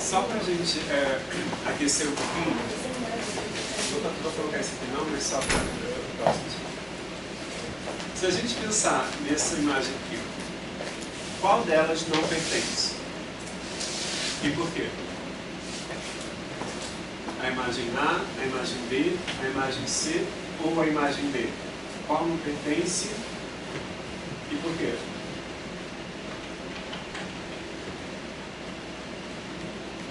Só para a gente aquecer um pouquinho, vou colocar isso aqui não, mas só para o próximo. Se a gente pensar nessa imagem aqui, qual delas não pertence? E por quê? A imagem A, a imagem B, a imagem C ou a imagem D? Qual não pertence e por quê?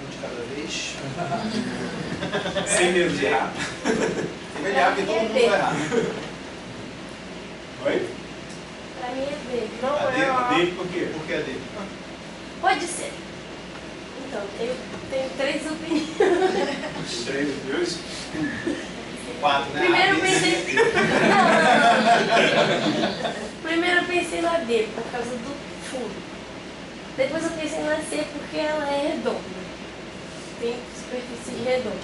Um de cada vez. Sem medo de errar. Sem medo de errar, porque todo mundo vai errar. Oi? Pra mim é B. Não A D, é A a... D por quê? Por que a D? Pode ser. Então, tenho 3 opiniões. 3 opiniões? 4, né? Primeiro A, eu B, pensei... C, D. Não. Primeiro eu pensei na D, por causa do fundo. Depois eu pensei na C, porque ela é redonda. Tem superfície redonda.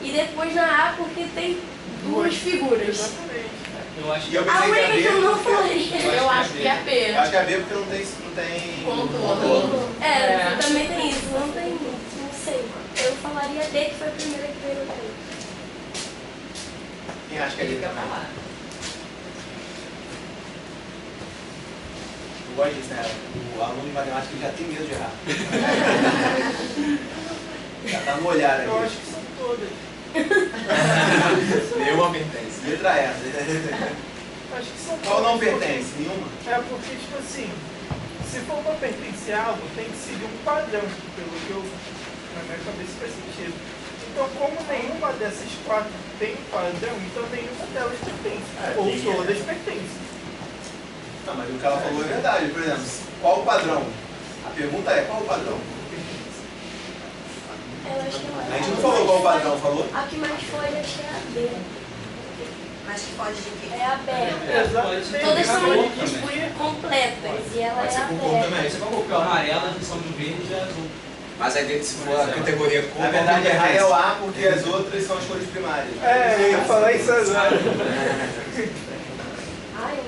E depois na A, porque tem 2 figuras. Exatamente. Eu acho E que eu A pensei que única a B. que eu não falaria. Eu acho que é a B. Eu acho que é a B porque não tem Ponto. É, também tem isso, não tem, não sei. Eu falaria D, que foi a primeira que veio na frente. Quem acha que é D Ele quer também? falar. Eu gosto disso, né? O aluno de matemática já tem medo de errar. Já tá no olhar Eu aqui. acho que são todas. Nenhuma pertence. Letra E. Acho que são Qual todas. não pertence? Nenhuma? É porque, tipo assim, se for para pertencer a algo, tem que seguir um padrão, pelo que eu, na minha cabeça faz sentido. Então, como nenhuma dessas 4 tem um padrão, então nenhuma delas pertence. Ou todas pertencem. Não, mas o que ela falou é verdade. Por exemplo, qual o padrão? A pergunta é, qual o padrão? Eu acho que A gente não falou qual o padrão, falou? A que mais foi, acho que é a B. Mas que pode de quê? É a B. Exatamente. Todas são também. completas. E ela Pode é ser a com B. cor também. Você vai colocar amarela, a junção do verde e azul. Mas aí se for a categoria cor, Na verdade, errar é o A porque as outras são as cores primárias. É, eu ia falar isso agora. Ai,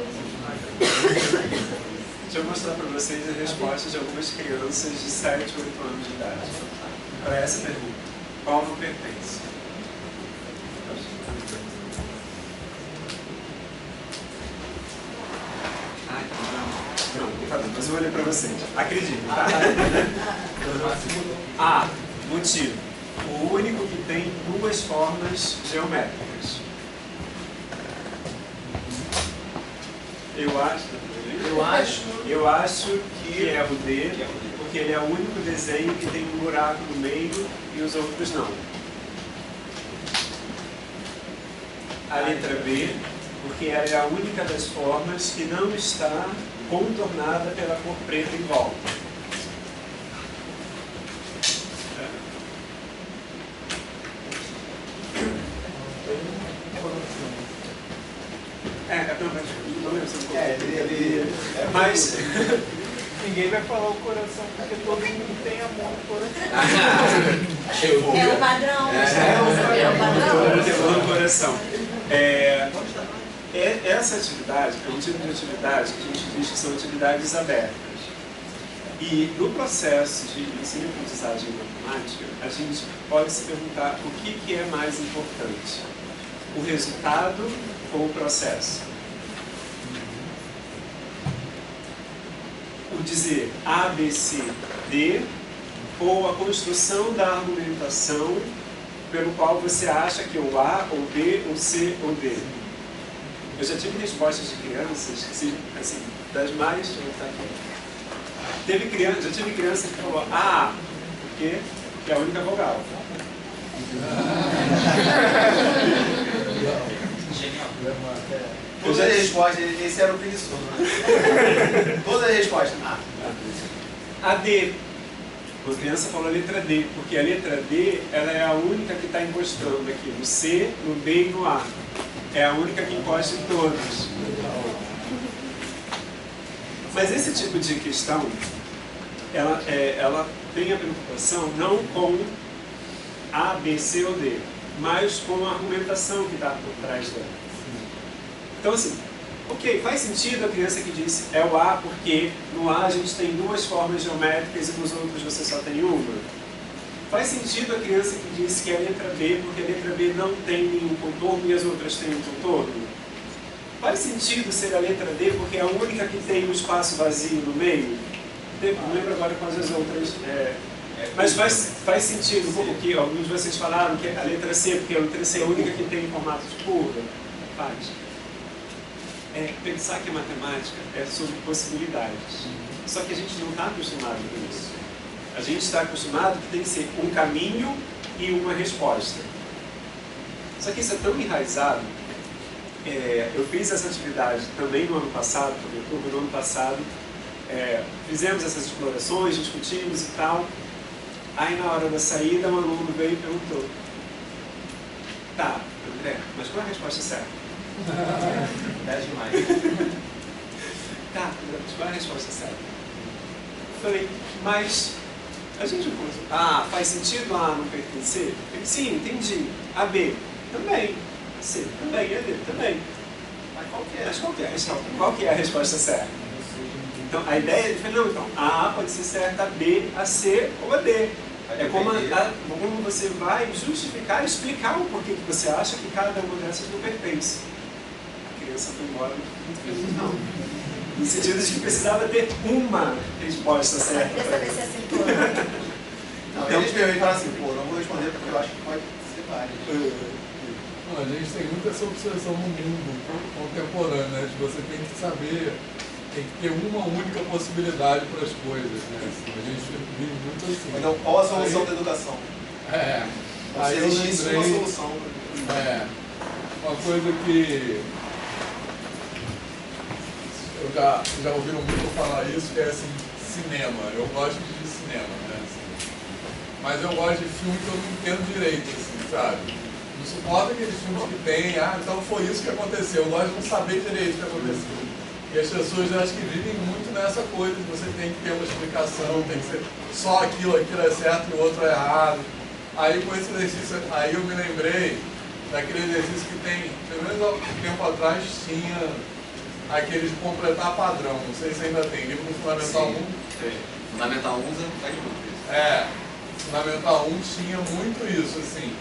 Deixa eu mostrar para vocês a resposta de algumas crianças de 7 ou 8 anos de idade para essa pergunta. Qual não pertence? Não, mas eu vou ler para vocês. Acreditem, tá? A. Motivo. O único que tem 2 formas geométricas. Eu acho que é o D, porque ele é o único desenho que tem um buraco no meio e os outros não. A letra B, porque ela é a única das formas que não está contornada pela cor preta em volta. Mas Ninguém vai falar o coração, porque todo mundo tem amor no coração. É o padrão. É o padrão. todo mundo tem coração. Essa atividade é um tipo de atividade que a gente diz que são atividades abertas. E no processo de ensino e aprendizagem matemática, a gente pode se perguntar o que é mais importante: o resultado ou o processo? O dizer A, B, C, D, ou a construção da argumentação pelo qual você acha que o A, ou B, ou C, ou D. Eu já tive respostas de crianças, assim, das mais... Já tive criança que falou A, porque é a única vogal. Genial. Todas as respostas, esse era o preguiçoso, né? Todas as respostas. A D. A criança falou a letra D, porque a letra D ela é a única que está encostando aqui no C, no B e no A. É a única que encosta em todos. Mas esse tipo de questão, ela tem a preocupação não com A, B, C ou D, mas com a argumentação que está por trás dela. Então, assim, ok, faz sentido a criança que disse é o A porque no A a gente tem 2 formas geométricas e nos outros você só tem uma? Faz sentido a criança que disse que é a letra B, porque a letra B não tem nenhum contorno e as outras têm um contorno? Faz sentido ser a letra D, porque é a única que tem um espaço vazio no meio? Não lembro agora quais as outras. Mas faz sentido, porque alguns de vocês falaram que a letra C, porque a letra C é a única que tem formato de curva. Faz. Pensar que a matemática é sobre possibilidades. Só que a gente não está acostumado com isso. A gente está acostumado que tem que ser um caminho e uma resposta. Só que isso é tão enraizado. Eu fiz essa atividade também no ano passado, no ano passado. Fizemos essas explorações, discutimos e tal. Aí na hora da saída, um aluno veio e perguntou: tá, André, mas qual é a resposta certa? 10 demais. Tá, mas qual é a resposta certa? Eu falei, mas a gente faz sentido A não pertencer? Sim, entendi. A B também. C também, a D também. Mas qual que é? Mas qual que é a resposta certa? Então a ideia é, não, então a A pode ser certa, a B, a C ou a D. Como você vai justificar, explicar o porquê que você acha que cada uma dessas não pertence. A criança foi embora muito feliz, não. No sentido de que precisava ter uma resposta certa. Eu queria saber se acertou. Não, eles mesmo falam assim, não vou responder porque eu acho que pode ser várias. A gente tem muita essa obsessão no mundo contemporâneo, né? De você tem que saber, tem que ter uma única possibilidade para as coisas, né? Assim, a gente vive muito assim. Então, qual a solução da educação? Aí se existisse uma solução. Uma coisa que já ouviram muito falar isso, que é assim, cinema. Eu gosto de cinema, né? Assim, mas eu gosto de filme que eu não entendo direito, assim, sabe? Não suporta aqueles filmes que tem, então foi isso que aconteceu. Eu gosto de não saber direito o que aconteceu. E as pessoas acho que vivem muito nessa coisa, de você tem que ter uma explicação, tem que ser só aquilo é certo e o outro é errado. Aí com esse exercício, aí eu me lembrei daquele exercício que tem, pelo menos há um tempo atrás, tinha aqueles de completar padrão. Não sei se ainda tem, livro do Fundamental 1. Fundamental 1 tá de boa. Fundamental 1 tinha muito isso, assim.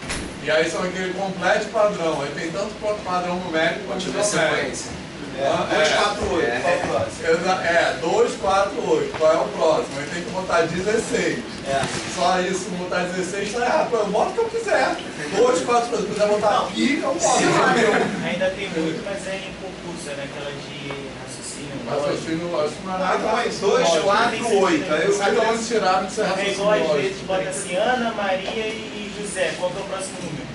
E aí são aquele complete padrão. Aí tem tanto padrão numérico quanto numérico. 248, qual é o próximo? 248, qual é o próximo? Aí tem que botar 16. Só isso, botar 16 tá errado. Eu boto o que eu quiser. 248, se quiser botar aqui, eu boto. Ainda tem muito, mas é em concurso, né? Aquela de raciocínio. Raciocínio lógico, não é nada. Então é 248. Aí eu sabe onde tiraram de ser É raciocínio igual às lógico. vezes bota assim, Ana, Maria e José. Qual que é o próximo número?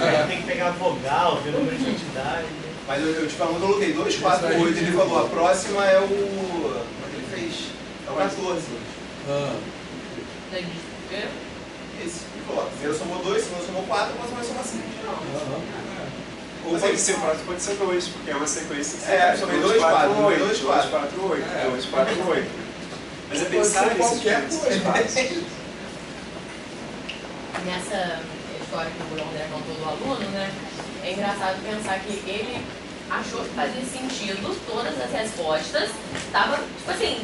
Aí tem que pegar vogal, ver o número de entidade. Mas eu te falo, eu coloquei 248, ele falou, a próxima é o... Como é que ele fez? É o 14. Esse. Ele falou, primeiro somou 2, segundo somou 4, a próxima vai somar 5. Ou pode ser, o próximo pode ser 2, porque é uma sequência de somei 2, 4, 2, 4, 4, 8, 2, 4, 8. Mas é pensar Pode ser qualquer coisa. Nessa história que o André contou do aluno, né? É engraçado pensar que ele achou que fazia sentido todas as respostas,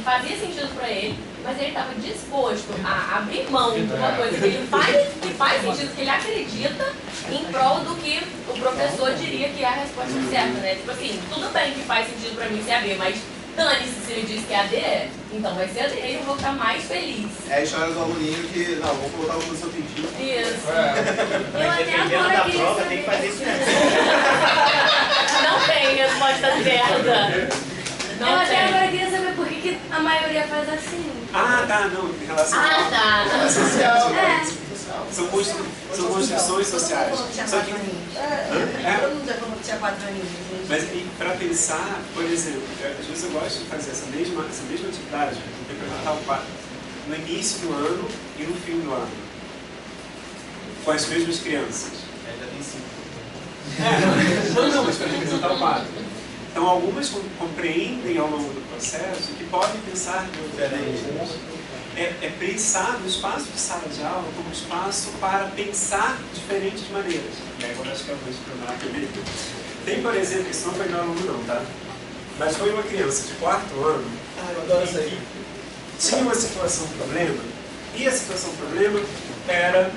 fazia sentido para ele, mas ele estava disposto a abrir mão de uma coisa que faz sentido, que ele acredita, em prol do que o professor diria que é a resposta certa, né? Tipo assim, tudo bem que faz sentido para mim ser a B, mas dane-se se ele diz que é a D, então vai ser a D e eu vou ficar mais feliz. É a história do aluninho que, não, vou colocar o professor pediu. Isso. Mas dependendo da prova, tem que fazer isso mesmo. Não tem resposta certa. Eu até agora queria saber por que a maioria faz assim. Não, em relação tá. Social. São construções sociais. Só que Todo mundo já falou que tinha 4 aninhos. mas para pensar, por exemplo, às vezes eu gosto de fazer essa mesma atividade, representar o quadro no início do ano e no fim do ano, com as mesmas crianças. Já tem 5. Mas para representar o quadro. Então algumas compreendem ao longo do processo que podem pensar de outra forma. É pensar no espaço de sala de aula como espaço para pensar diferentes maneiras. E agora acho que eu vou explanar aqui. Tem, por exemplo, isso não foi meu aluno não, tá? Mas foi uma criança de 4º ano Eu adoro isso aí. que tinha uma situação, um problema, E a situação problema era,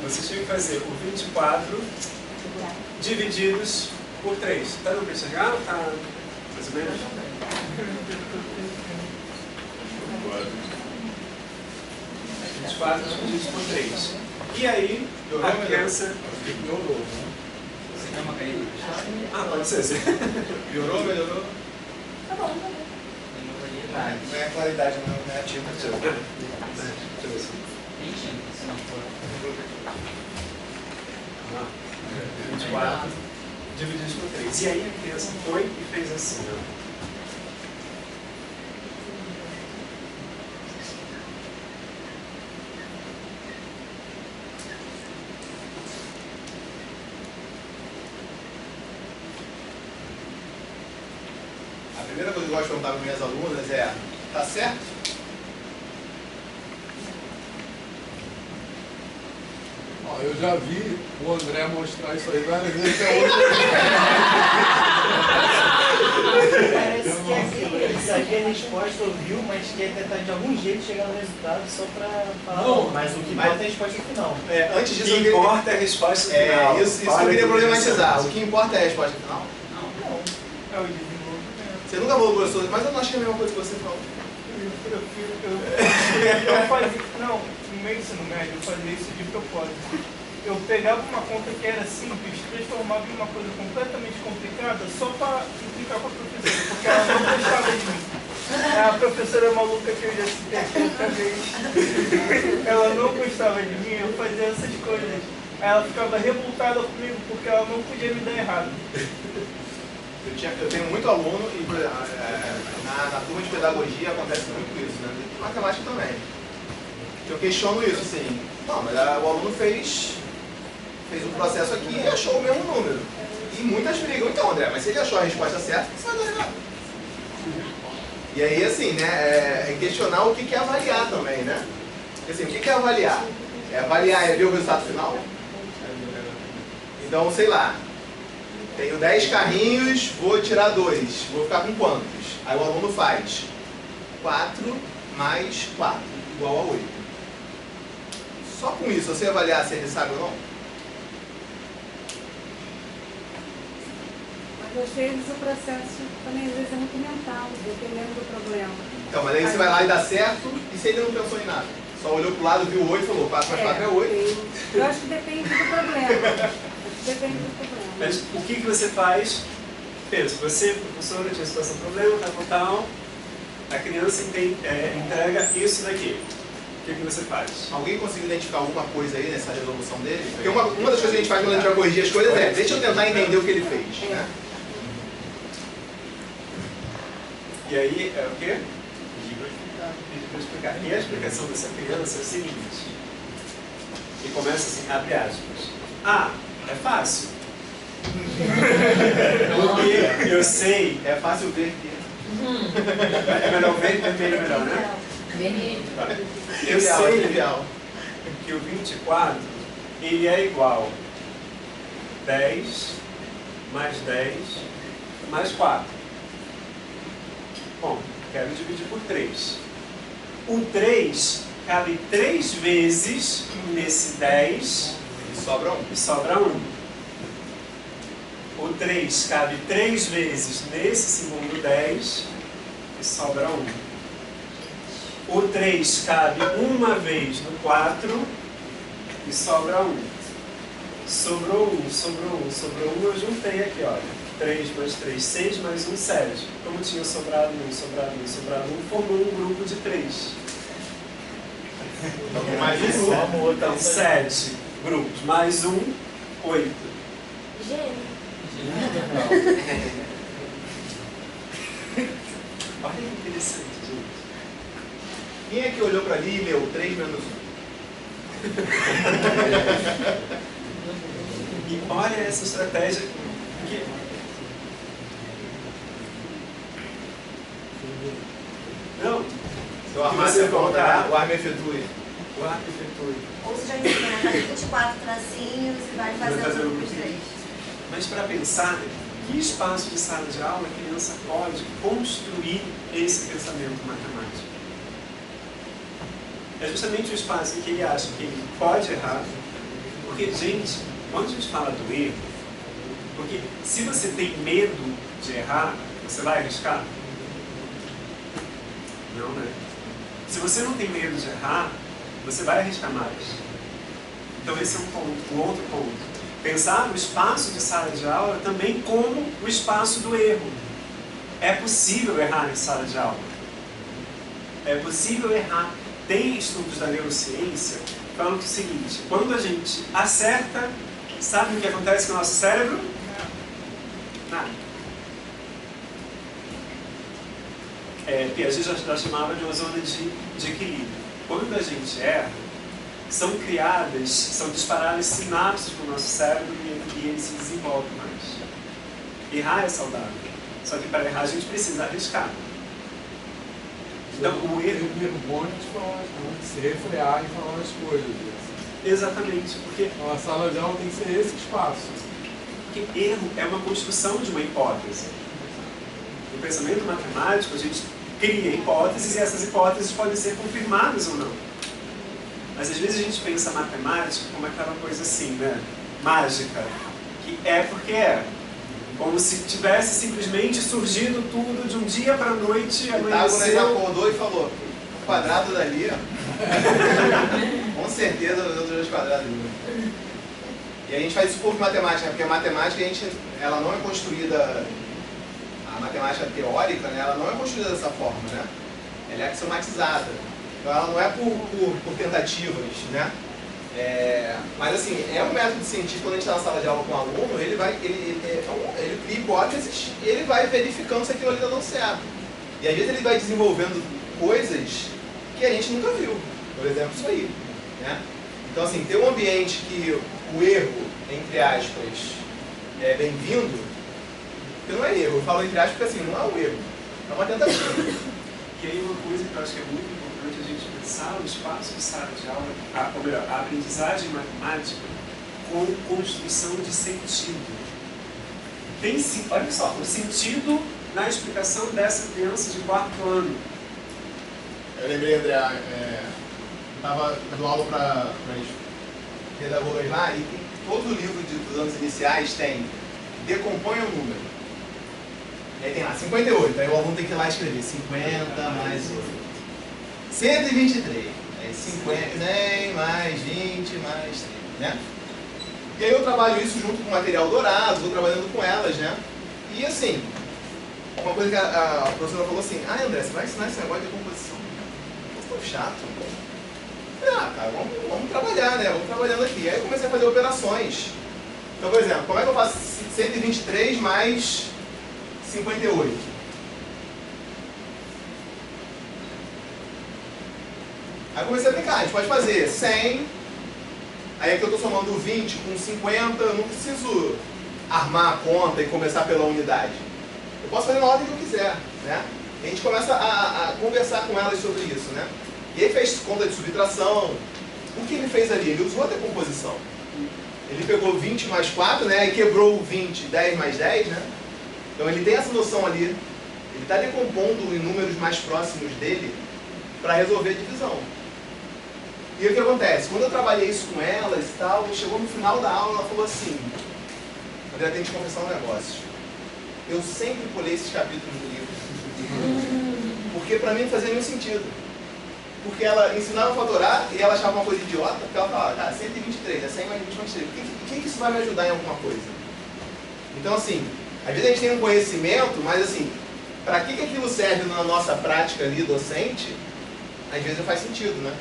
você tinha que fazer o 24 divididos por 3. Tá dando para enxergar? Tá mais ou menos? 24 divididos por 3. E aí, a criança... Você quer uma caída? pode ser. Piorou, melhorou? Tá bom, tá bom. Não é a claridade, não é ativa. Deixa eu ver se... 24 divididos por 3. E aí a criança foi e fez assim, ó. A primeira coisa que eu gosto de perguntar para minhas alunas é: tá certo? Eu já vi o André mostrar isso aí várias vezes até hoje. Parece que isso aqui a resposta ouviu, mas quer tentar de algum jeito chegar no resultado só para falar. Não, mas o que importa é a resposta final. Antes O disso, que eu queria... importa é a resposta final. Isso que eu queria problematizar. O que importa é a resposta final? Não. É o desenvolvimento. Você nunca falou, professor, mas eu não acho que é a mesma coisa que você falou. Eu fazia, não, no meio do ensino médio eu fazia isso de propósito. Eu pegava uma conta que era simples, transformava em uma coisa completamente complicada só para implicar com a professora, porque ela não gostava de mim. A professora maluca que eu já citei aqui outra vez, ela não gostava de mim, eu fazia essas coisas. Aí ela ficava revoltada comigo porque ela não podia me dar errado. Eu tenho muito aluno e na turma de pedagogia acontece muito isso, né? E matemática também. Eu questiono isso, assim, não, mas o aluno fez um processo aqui e achou o mesmo número. E muitas brigam, então André, mas se ele achou a resposta certa, você vai dar errado. E aí, assim, né, é questionar o que é avaliar também, né? Porque, assim, o que é avaliar? Avaliar é ver o resultado final? Então, sei lá, tenho 10 carrinhos, vou tirar 2, vou ficar com quantos? Aí o aluno faz 4 mais 4, igual a 8. Só com isso, você avaliar se ele sabe ou não? Mas às vezes o processo também às vezes é muito mental, dependendo do problema. Então, mas aí você vai lá e dá certo, e se ele não pensou em nada? Só olhou pro lado, viu 8 e falou, 4 mais 4 é 8. Eu acho que depende do problema. Depende do problema. Mas o que você faz? Pensa, você, professora, tinha situação problema, tal, a criança entrega isso daqui. O que você faz? Alguém conseguiu identificar alguma coisa aí nessa resolução dele? Porque uma das coisas que a gente faz quando a gente vai corrigir as coisas é, deixa eu tentar entender o que ele fez, né? E aí, é o quê? Pedir para explicar. E a explicação dessa criança é o seguinte, e começa assim, abre aspas. É fácil. Porque eu sei... É fácil ver que... É melhor ver, vermelho é melhor, né? Eu sei que o 24 ele é igual 10 mais 10 mais 4. Bom, quero dividir por 3. O 3 cabe 3 vezes nesse 10 e sobra 1. E sobra 1. O 3 cabe 3 vezes nesse segundo 10 e sobra 1. O 3 cabe uma vez no 4 e sobra 1. Sobrou 1, sobrou 1, sobrou 1, eu juntei aqui, olha. 3 mais 3, 6 mais 1, 7. Como tinha sobrado 1, sobrado 1, sobrado 1, formou um grupo de 3. Mais um grupo. Então, 7 grupos, mais 1, 8. Gênio. Olha que interessante, gente. Quem é que olhou para ali e leu 3 menos 1? E olha essa estratégia que... Não. Seu armário você colocar o arma efetue. O arma efetue. Ou seja, faz 24 tracinhos e vai fazendo os 3. Mas para pensar, que espaço de sala de aula a criança pode construir esse pensamento matemático? é justamente o espaço em que ele acha que ele pode errar. Porque, gente, quando a gente fala do erro, porque se você tem medo de errar, você vai arriscar? Não, né? Se você não tem medo de errar, você vai arriscar mais. Então esse é um ponto. Um outro ponto. Pensar no espaço de sala de aula também como o espaço do erro. É possível errar em sala de aula. É possível errar. Tem estudos da neurociência falando o seguinte: quando a gente acerta, sabe o que acontece com o nosso cérebro? Nada. Piaget já chamava de uma zona de equilíbrio. Quando a gente erra, são disparadas sinapses no nosso cérebro e ele se desenvolve mais. Errar é saudável. Só que para errar a gente precisa arriscar. Então o erro... O bom de se refrear e falar as coisas. Exatamente, porque... A sala de aula tem que ser esse espaço. Porque erro é uma construção de uma hipótese. No pensamento matemático, a gente cria hipóteses e essas hipóteses podem ser confirmadas ou não. Mas às vezes a gente pensa matemática como aquela coisa assim, né? Mágica. Que é porque é. Como se tivesse simplesmente surgido tudo de um dia para a noite, amanheceu... Pitágoras acordou e falou: o quadrado dali, ó. Com certeza os outros dois quadrados. E a gente faz isso por matemática, porque a matemática ela não é construída... A matemática teórica, né, ela não é construída dessa forma, né? Ela é axiomatizada. Então ela não é por tentativas, né? Mas assim, é um método científico. Quando a gente está na sala de aula com o aluno, ele cria hipóteses e ele vai verificando se aquilo ali está dando certo. E às vezes ele vai desenvolvendo coisas que a gente nunca viu. Por exemplo, isso aí, né? Então assim, ter um ambiente que o erro, entre aspas, é bem-vindo. Porque não é erro, eu falo entre aspas porque assim, não é um erro, é uma tentativa. E aí uma coisa que eu acho que é muito importante a gente pensar o espaço de sala de aula, ou melhor, a aprendizagem matemática com construção de sentido. Olha só, o sentido na explicação dessa criança de 4º ano. Eu lembrei, André, estava dando aula para as pedagogas lá e todo o livro dos anos iniciais tem decomponha o número. Aí tem lá, 58, aí o aluno tem que ir lá escrever 50 mais 8. 123, aí 50, mais 20, mais 30, né? E aí eu trabalho isso junto com o material dourado, vou trabalhando com elas, né? E assim, uma coisa que a professora falou assim: ah, André, você vai ensinar esse negócio de composição. Isso é tão chato. Cara, vamos trabalhar, né? Vamos trabalhando aqui. Aí eu comecei a fazer operações. Então, por exemplo, como é que eu faço 123 mais 58? Aí eu comecei a brincar, a gente pode fazer 100, aí aqui eu estou somando 20 com 50, eu não preciso armar a conta e começar pela unidade. Eu posso fazer na ordem que eu quiser, né? E a gente começa a conversar com elas sobre isso, né? E aí fez conta de subtração. O que ele fez ali? Ele usou a decomposição. Ele pegou 20 mais 4, né? E quebrou o 20, 10 mais 10, né? Então ele tem essa noção ali. Ele está decompondo em números mais próximos dele para resolver a divisão. E o que acontece? Quando eu trabalhei isso com elas e tal, chegou no final da aula, ela falou assim: André, tem que te confessar um negócio. Eu sempre pulei esses capítulos do livro. Porque para mim não fazia nenhum sentido. Porque ela ensinava a fatorar e ela achava uma coisa idiota, porque ela falava, tá, 123, é 100 mais 20 mais 3. Por que isso vai me ajudar em alguma coisa? Então, assim, às vezes a gente tem um conhecimento, mas assim, para que aquilo serve na nossa prática ali docente, às vezes não faz sentido, né?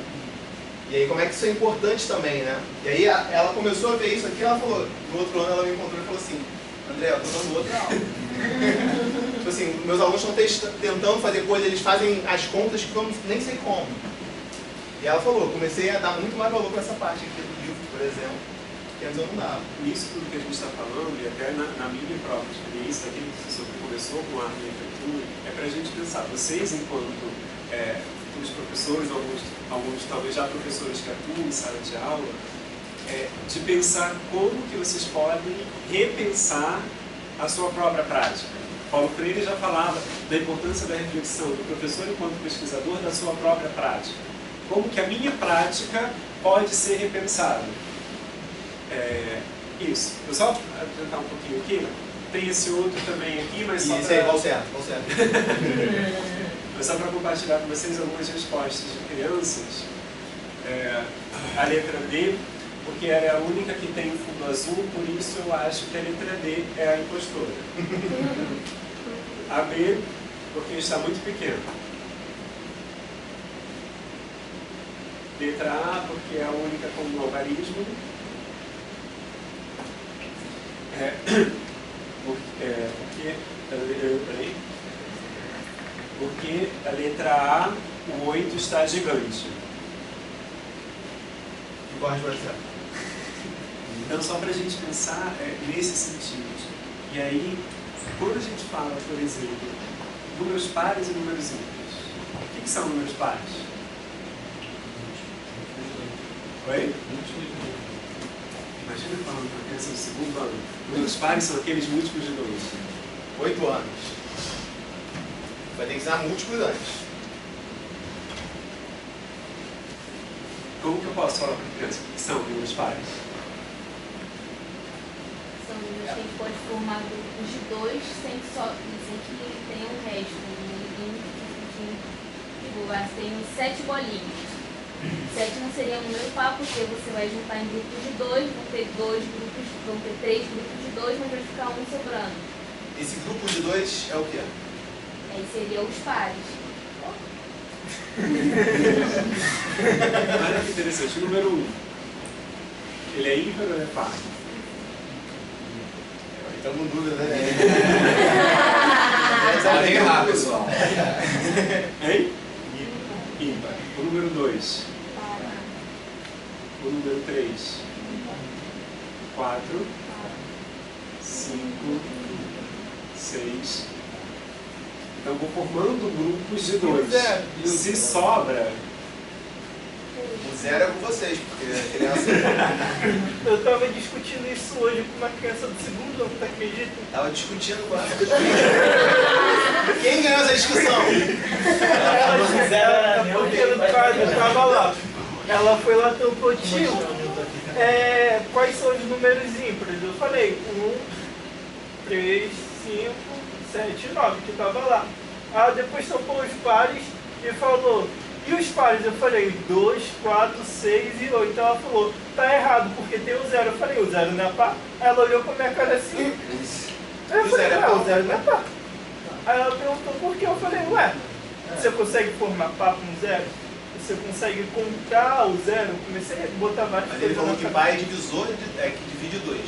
E aí como é que isso é importante também, né? E aí ela começou a ver isso aqui, ela falou, no outro ano ela me encontrou e falou assim: André, eu tô dando outra aula. Tipo assim, meus alunos estão tentando fazer coisas, eles fazem as contas que eu nem sei como. E ela falou, comecei a dar muito mais valor para essa parte aqui do livro, por exemplo, que antes eu não dava. Isso tudo que a gente está falando, e até na minha própria experiência, aquele professor que começou com a arquitetura, é para a gente pensar, vocês enquanto futuros professores, alguns talvez já professores que atuam em sala de aula, de pensar como que vocês podem repensar a sua própria prática. Paulo Freire já falava da importância da reflexão do professor enquanto pesquisador da sua própria prática. como que a minha prática pode ser repensada. Isso. Eu só adiantar um pouquinho aqui. Tem esse outro também aqui, mas só para... qual certo? Mas só para compartilhar com vocês algumas respostas de crianças. A letra D, porque ela é a única que tem fundo azul, por isso eu acho que a letra D é a impostora. A B, porque está muito pequeno. Letra A, porque é a única com logaritmo. Porque a letra A, o 8 está gigante. E qual a resposta? Então, só para a gente pensar nesse sentido. E aí, quando a gente fala, por exemplo, números pares e números ímpares, o que são números pares? Oi? Imagina falando para a criança do segundo ano. Números pares são aqueles múltiplos de 2. 8 anos. Vai ter que ensinar múltiplos antes. Como que eu posso falar para a criança o que são números pares? São números que a gente pode formar grupos de 2 sem que tenha um resto. Tipo, tem 7 bolinhas. 7 não seria um número par, porque você vai juntar em grupos de 2, vão ter 3 grupos de 2, mas vai ficar um sobrando. Esse grupo de 2 é o quê? Aí seriam os pares. Olha que interessante. O número 1. Ele é ímpar ou é par? Estamos com dúvida, né? Pode errar, pessoal. Hein? Ímpar. O número 2. O número 3. 4. 5. 6. Então, vou formando grupos de 2. Se sobra... O 0 é com vocês, porque a criança... Eu estava discutindo isso hoje com uma criança do segundo ano, tu acredita? Estava discutindo com ela. Quem ganhou essa discussão? Porque eu estava lá. Ela foi lá tampou tio. Quais são os números ímpares? Eu falei 1, 3, 5, 7 e 9, que estava lá. Ela depois tampou os pares e falou, e os pares? Eu falei 2, 4, 6 e 8. Ela falou, tá errado, porque tem o 0. Eu falei, o 0 não é par? Ela olhou com a minha cara assim. Eu falei, o 0 não é par. Aí ela perguntou por que. Eu falei, ué, você consegue formar par com 0? Você consegue contar o 0? Eu comecei a botar várias Mas coisas. ele falou que pai é divisor, que divide 2.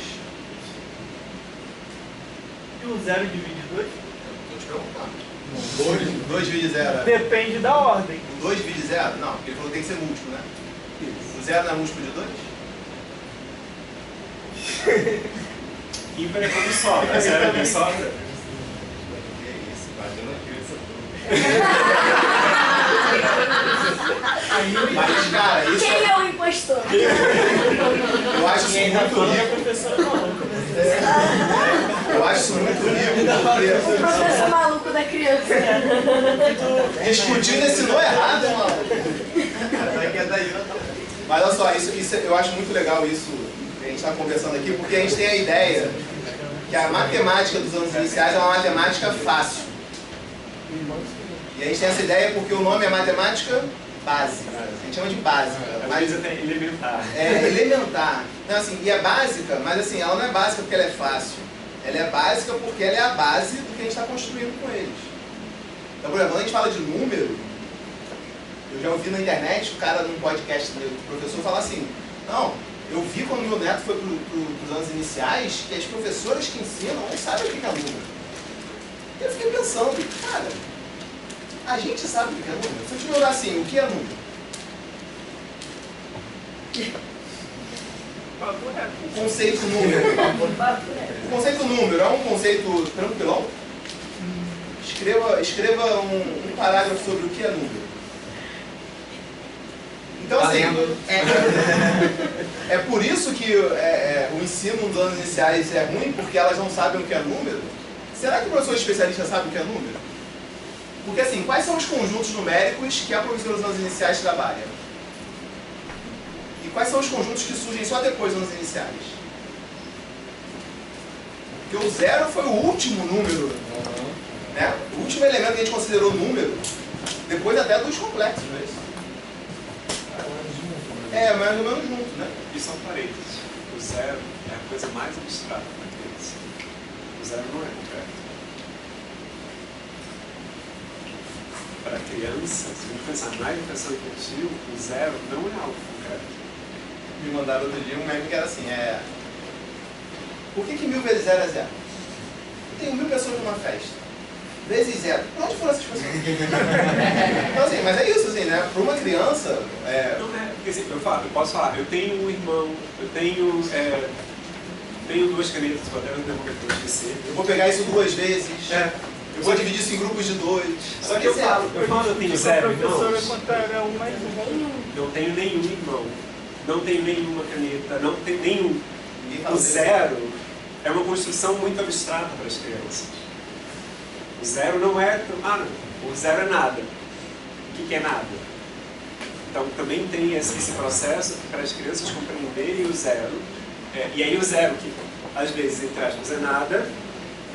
E o 0 divide 2? Estou te perguntando. 2 divide 0. Depende da ordem. 2 divide 0? Não, porque ele falou que tem que ser múltiplo, né? O 0 não é múltiplo de 2? Ímpar é quando sobra. 0 é quando sobra. Que isso, bateu na criança. Mas, cara, isso... Quem é o impostor? Eu acho isso muito rico. Eu acho isso muito rico. O professor maluco da criança. Discutindo ensinou errado, mano. Mas olha só, isso eu acho muito legal isso que a gente está conversando aqui, porque a gente tem a ideia que a matemática dos anos iniciais é uma matemática fácil. E a gente tem essa ideia porque o nome é matemática básica. A gente chama de básica. Mas até elementar. É elementar. Não, assim, e é básica, mas assim, ela não é básica porque ela é fácil. Ela é básica porque ela é a base do que a gente está construindo com eles. Então, por exemplo, quando a gente fala de número, eu já ouvi na internet o cara num podcast do professor falar assim, não, eu vi quando meu neto foi para os anos iniciais que as professoras que ensinam não sabem o que é número. E eu fiquei pensando, cara, a gente sabe o que é número. Se eu te perguntar assim, o que é número? O conceito número. O conceito número é um conceito tranquilão? Escreva um parágrafo sobre o que é número. Então, assim, é por isso que o ensino dos anos iniciais é ruim, porque elas não sabem o que é número? Será que o professor especialista sabe o que é número? Porque, assim, quais são os conjuntos numéricos que a professora dos anos iniciais trabalha? E quais são os conjuntos que surgem só depois dos iniciais? Porque o 0 foi o último número, né? O último elemento que a gente considerou número, depois até dos complexos, não é isso? É, mais ou menos junto, né? E são parênteses. O 0 é a coisa mais abstrata para criança. O 0 não é concreto. Para criança, se a gente pensar na educação infantil, o 0 não é algo concreto. Me mandaram outro dia um meme que era assim, por que 1000 vezes 0 é 0? Eu tenho 1000 pessoas numa festa. Vezes 0. Por onde foram essas pessoas? Então assim, mas é isso, assim, né? Para uma criança... Não é, porque assim, eu posso falar, eu tenho um irmão, eu tenho 2 canetas, vou até lembrar que eu esqueci. Eu vou pegar isso 2 vezes. Eu vou dividir isso em grupos de 2. Só que eu tenho 0 irmãos. Não tenho nenhum irmão. Não tenho nenhuma caneta, não tenho nenhum. O 0 é uma construção muito abstrata para as crianças. O 0 não é... o 0 é nada. O que é nada? Então também tem esse processo para as crianças compreenderem o 0. E aí o 0, que às vezes, entre aspas, é nada,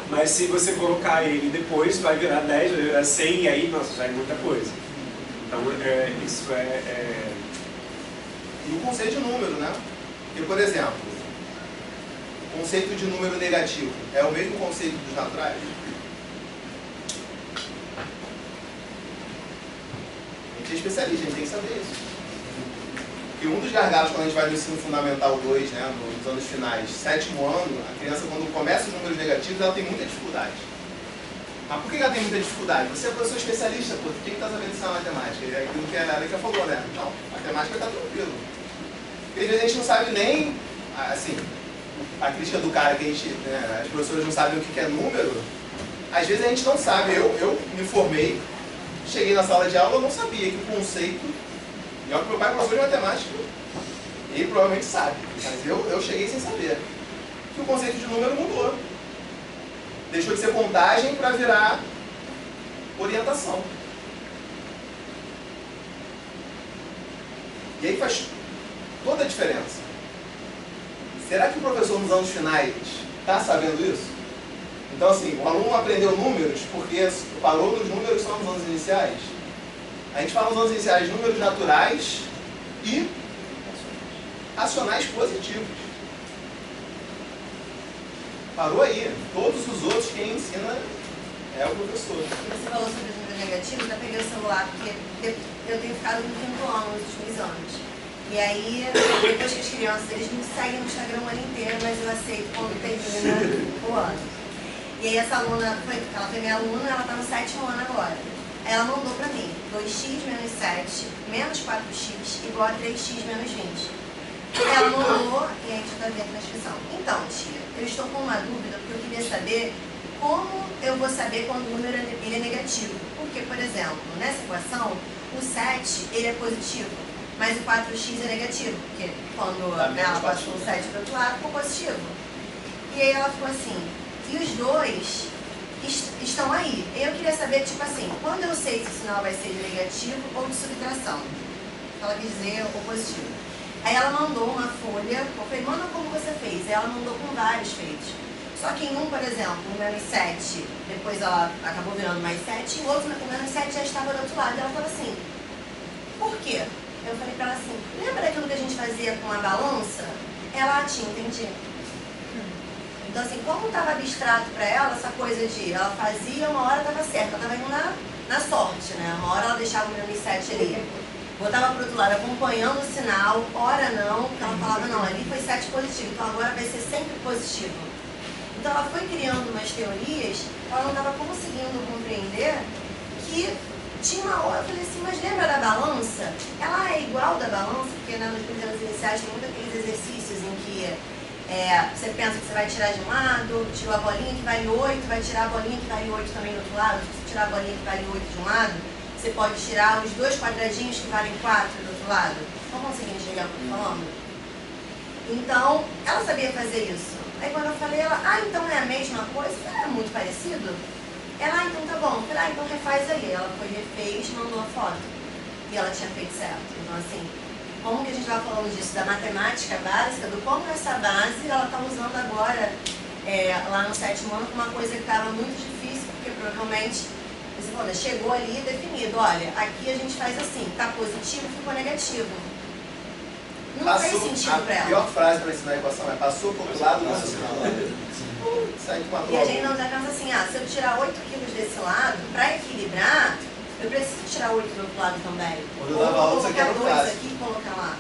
mas se você colocar ele depois, vai virar 10, vai virar 100, e aí, nossa, já é muita coisa. Então isso E o conceito de número, né? Porque, por exemplo, o conceito de número negativo é o mesmo conceito dos naturais? A gente é especialista, a gente tem que saber isso. Porque um dos gargalos, quando a gente vai no ensino fundamental 2, né, nos anos finais, 7º ano, a criança, quando começa os números negativos, ela tem muita dificuldade. Mas por que ela tem muita dificuldade? Você é professor especialista, pô, quem está sabendo ensinar matemática? É aquilo que a Aleca falou, né? Não, matemática está tranquilo. Porque às vezes a gente não sabe nem, assim, a crítica do cara que a gente, né, as professoras não sabem o que é número, às vezes a gente não sabe. Eu me formei, cheguei na sala de aula, eu não sabia que o conceito, e olha que meu pai é professor de matemática, ele provavelmente sabe, mas eu cheguei sem saber, que o conceito de número mudou. Deixou de ser contagem para virar orientação. E aí faz toda a diferença. Será que o professor nos anos finais está sabendo isso? Então assim, o aluno aprendeu números porque parou nos números só nos anos iniciais? A gente fala nos anos iniciais números naturais e racionais positivos. Parou aí. Todos os outros, quem ensina é o professor. Você falou sobre os números negativos, eu peguei o celular porque eu tenho ficado no 5º ano nos últimos anos. E aí, depois que as crianças, eles me seguem no Instagram o ano inteiro, mas eu aceito quando termina o ano. E aí essa aluna, ela foi minha aluna, ela está no 7º ano agora. Aí ela mandou para mim, 2x menos 7 menos 4x igual a 3x menos 20. Ela mandou, e a gente está vendo na descrição. Então, tia, eu estou com uma dúvida, porque eu queria saber como eu vou saber quando o número ele é negativo. Porque, por exemplo, nessa equação, o 7 ele é positivo, mas o 4x é negativo, porque quando ela passou o 7 para o outro lado, ficou positivo. E aí ela ficou assim, e os dois estão aí. Eu queria saber, tipo assim, quando eu sei se o sinal vai ser de negativo ou de subtração. Ela quis dizer o positivo. Aí ela mandou uma folha, eu falei, manda como você fez. Aí ela mandou com vários feitos. Só que em um, por exemplo, o menos 7, depois ela acabou virando mais 7, e o outro, o menos 7 já estava do outro lado. E ela falou assim, por quê? Eu falei pra ela assim, lembra daquilo que a gente fazia com a balança? Ela tinha, entendi. Então assim, como estava abstrato para ela, essa coisa de, ela fazia, uma hora estava certa, ela estava indo na sorte, né? Uma hora ela deixava o menos 7 ali, botava pro outro lado, acompanhando o sinal, hora não, porque ela falava, não, ali foi 7 positivo, então agora vai ser sempre positivo. Então ela foi criando umas teorias, ela não estava conseguindo compreender que tinha uma hora, eu falei assim, mas lembra da balança? Ela é igual da balança, porque né, nos primeiros iniciais tem muitos aqueles exercícios em que você pensa que você vai tirar de um lado, tirou a bolinha que vale 8, vai tirar a bolinha que vale 8 também do outro lado, se você tirar a bolinha que vale 8 de um lado, você pode tirar os 2 quadradinhos que valem 4 do outro lado. Estão conseguindo enxergar o que eu estou falando? Então, ela sabia fazer isso. Aí quando eu falei, ela, então é a mesma coisa? É muito parecido? Ela, então tá bom. Eu falei, então refaz aí. Ela foi, refez, mandou a foto. E ela tinha feito certo. Então assim, como que a gente estava falando disso, da matemática básica, do como essa base ela está usando agora lá no 7º ano, uma coisa que estava muito difícil, porque provavelmente, você falou, né, chegou ali definido, olha, aqui a gente faz assim, tá positivo, ficou negativo. Não fez sentido para ela. A pior frase para ensinar a equação é passou por lado do raciocínio. E a gente não já pensa assim, se eu tirar 8 quilos desse lado, para equilibrar, eu preciso tirar 8 do outro lado também. Quando eu dava aula, isso aqui era um colocar 2 clássico. aqui e colocar lá.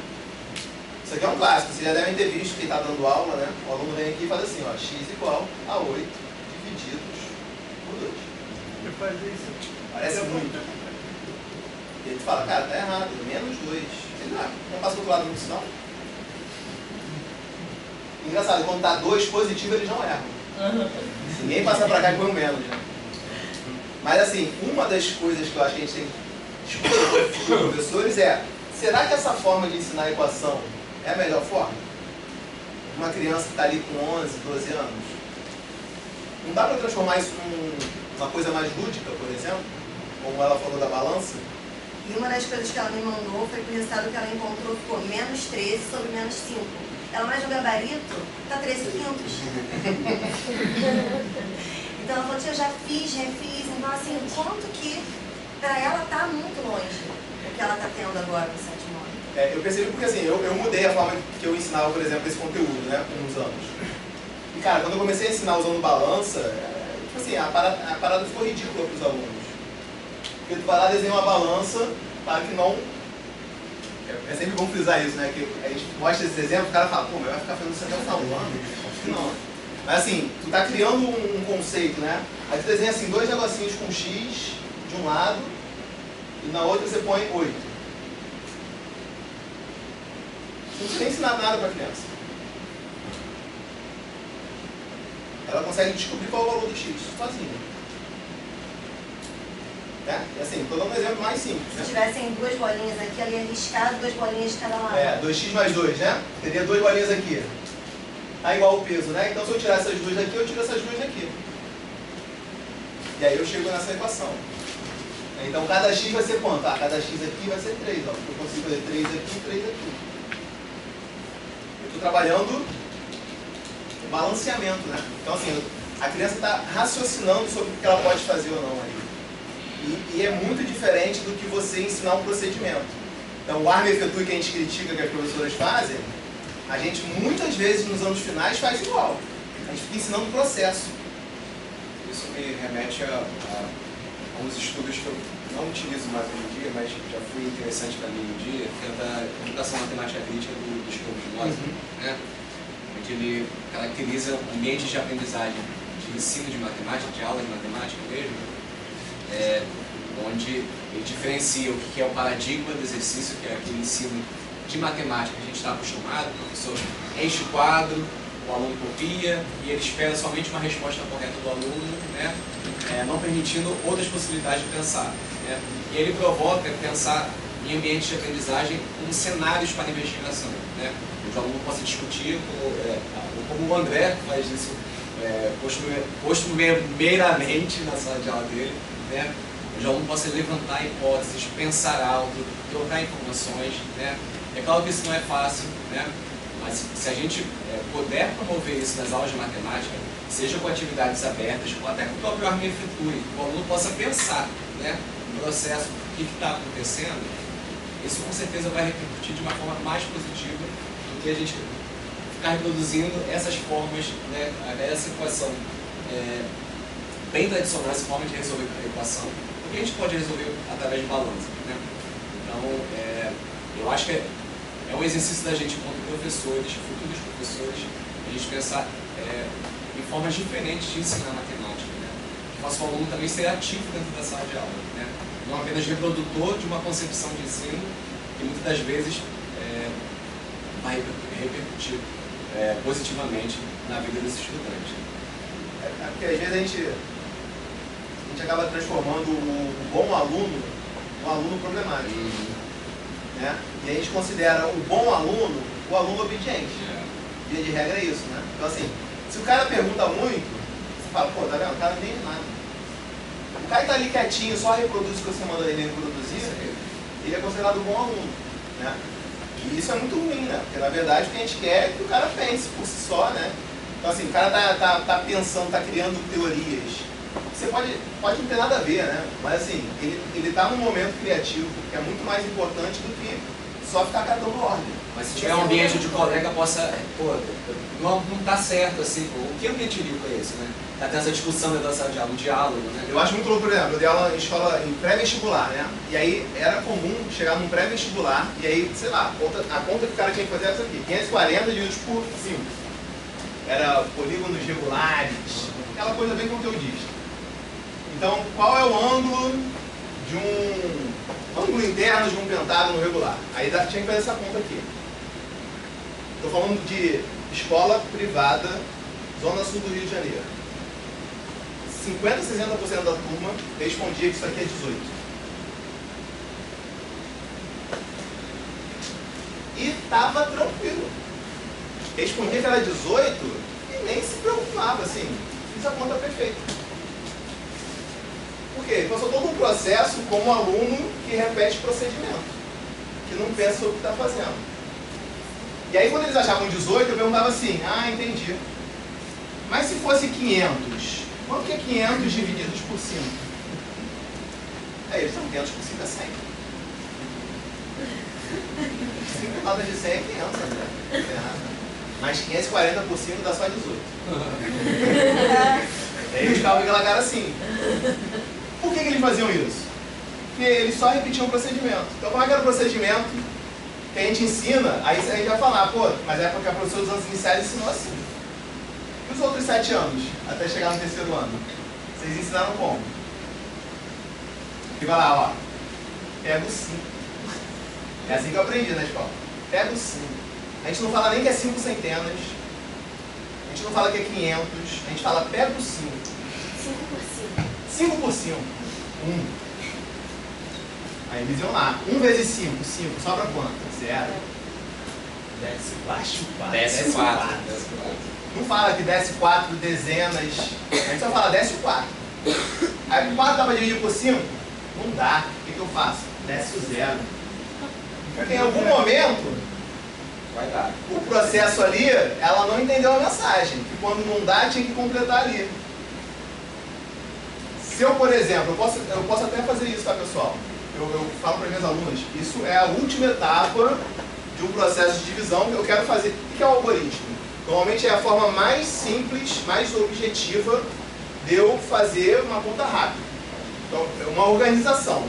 Isso aqui é um clássico, vocês já devem ter visto quem está dando aula, né? O aluno vem aqui e faz assim, ó, x igual a 8 divididos por 2. Eu fazia isso. Parece muito. E ele fala, cara, tá errado, menos 2. Ele não passa do outro lado muito, não. Engraçado, quando tá 2 positivo, eles não erram. Ninguém passa pra cá e põe um menos. Né? Mas assim, uma das coisas que eu acho que a gente tem que discutir com os professores é, será que essa forma de ensinar a equação é a melhor forma? Uma criança que está ali com 11, 12 anos. Não dá para transformar isso numa coisa mais lúdica, por exemplo? Como ela falou da balança? E uma das coisas que ela me mandou foi que o resultado que ela encontrou ficou menos 13 sobre menos 5. Ela, mas no gabarito, tá 13 quintos. Então ela falou, tia, eu já fiz, refiz. Então assim, o quanto que para ela tá muito longe do que ela tá tendo agora no 7º ano. Eu percebi porque assim, eu mudei a forma que eu ensinava, por exemplo, esse conteúdo, né, com uns anos. E cara, quando eu comecei a ensinar usando balança, tipo assim, a parada ficou ridícula para os alunos. Porque tu vai lá desenhar uma balança, claro que não... É sempre bom frisar isso, né? Que a gente mostra esse exemplo, o cara fala, pô, mas vai ficar fazendo isso até o final do ano? Acho que não. Mas assim, tu tá criando um conceito, né? Aí tu desenha assim, 2 negocinhos com X de um lado, e na outra você põe 8. Não precisa nem ensinar nada pra criança. Ela consegue descobrir qual é o valor do X, sozinha. E assim, estou dando um exemplo mais simples. Se tivessem 2 bolinhas aqui, ela ia riscar 2 bolinhas de cada lado. 2x mais 2, né? Teria 2 bolinhas aqui. Tá igual o peso, né? Então se eu tirar essas 2 daqui, eu tiro essas 2 daqui. E aí eu chego nessa equação. Então cada x vai ser quanto? Cada x aqui vai ser 3, ó. Eu consigo fazer 3 aqui e 3 aqui. Eu estou trabalhando o balanceamento, né? Então assim, a criança está raciocinando sobre o que ela pode fazer ou não aí. E é muito diferente do que você ensinar um procedimento. Então, o arma e efetue que a gente critica que as professoras fazem, a gente muitas vezes nos anos finais faz igual. A gente fica ensinando o processo. Isso me remete a uns estudos que eu não utilizo mais hoje em dia, mas já foi interessante para mim um dia, que é da computação matemática crítica dos campos de Nozick, né? Onde ele caracteriza ambientes de aprendizagem, de ensino de matemática, de aula de matemática mesmo, onde ele diferencia o que é o paradigma do exercício, que é aquele ensino de matemática que a gente está acostumado, o professor enche o quadro, o aluno copia e ele espera somente uma resposta correta do aluno, né? Não permitindo outras possibilidades de pensar. Né? E ele provoca pensar em ambientes de aprendizagem como cenários para investigação, né? Onde o aluno possa discutir, como o André faz isso costumeiramente na sala de aula dele, né? Onde o aluno possa levantar hipóteses, pensar alto, trocar informações, né? É claro que isso não é fácil, né? Mas se a gente puder promover isso nas aulas de matemática, seja com atividades abertas, ou até com o próprio arma e efetue, que o aluno possa pensar, né, no processo, o que está acontecendo, isso com certeza vai repercutir de uma forma mais positiva do que a gente ficar reproduzindo essas formas, né, essa equação bem tradicional, essa forma de resolver a equação, porque a gente pode resolver através de balança, né? Então, eu acho que é um exercício da gente, como professores, futuros professores, a gente pensar em formas diferentes de ensinar matemática, né? Que faça o aluno também ser ativo dentro da sala de aula, né? Não apenas reprodutor de uma concepção de ensino que muitas das vezes vai repercutir positivamente na vida desse estudante. Porque às vezes a gente acaba transformando o bom aluno num aluno problemático. Né? E a gente considera o bom aluno o aluno obediente. Via de regra é isso, né? Então assim, se o cara pergunta muito, você fala, pô, tá vendo? O cara não entende nada. O cara que tá ali quietinho, só reproduz o que você manda ele reproduzir, ele é considerado um bom aluno. Né? E isso é muito ruim, né? Porque na verdade o que a gente quer é que o cara pense por si só, né? Então assim, o cara tá pensando, tá criando teorias. Você pode não ter nada a ver, né? Mas assim, ele tá num momento criativo que é muito mais importante do que só ficar catando ordem. Mas se tiver um ambiente onde o colega possa, pô, não tá certo, assim, o que ambiente lírico é esse, né? Tá tendo essa discussão dentro da sala de aula, um diálogo, né? Eu acho muito louco, por exemplo, eu dei aula em escola em pré-vestibular, né? E aí era comum chegar num pré-vestibular e aí, sei lá, a conta que o cara tinha que fazer era essa aqui, 540 divididos por 5. Era polígonos regulares, aquela coisa bem conteudista. Então, qual é o ângulo de ângulo interno de um pentágono regular? Aí tinha que fazer essa conta aqui. Estou falando de escola privada, Zona Sul do Rio de Janeiro. 50% a 60% da turma respondia que isso aqui é 18. E estava tranquilo. Respondia que era 18 e nem se preocupava, assim. Fiz a conta perfeita. Por quê? Passou todo um processo como aluno que repete procedimento, que não pensa o que está fazendo. E aí quando eles achavam 18, eu perguntava assim, entendi. Mas se fosse 500, quanto que é 500 divididos por 5? Aí eles são 500 por 5 é 100. 5 notas de 100 é 500, né? Mas 540 por 5 dá só 18. E aí eles ficavam com aquela cara assim. Por que eles faziam isso? Porque eles só repetiam o procedimento. Então, como é que era o procedimento que a gente ensina? Aí a gente vai falar, pô, mas é porque a professora dos anos iniciais ensinou assim. E os outros 7 anos, até chegar no 3º ano? Vocês ensinaram como? E vai lá, ó. Pega o 5. É assim que eu aprendi na escola. Pega o 5. A gente não fala nem que é 5 centenas. A gente não fala que é 500. A gente fala pega o 5. 5 por 5. 5 por 5, 1. Aí eles iam lá. 1 vezes 5, 5. Sobra quanto? 0. Desce baixo 4. Desce 4. Não fala que desce 4 dezenas. A gente só fala desce 4. Aí 4 dá para dividir por 5? Não dá. O que eu faço? Desce o 0. Porque em algum momento, vai dar. O processo ali, ela não entendeu a mensagem. Que quando não dá, tinha que completar ali. Se eu, por exemplo, eu posso até fazer isso, tá, pessoal? Eu falo para minhas alunas, isso é a última etapa de um processo de divisão que eu quero fazer. O que é o algoritmo? Normalmente é a forma mais simples, mais objetiva de eu fazer uma conta rápida. Então, é uma organização.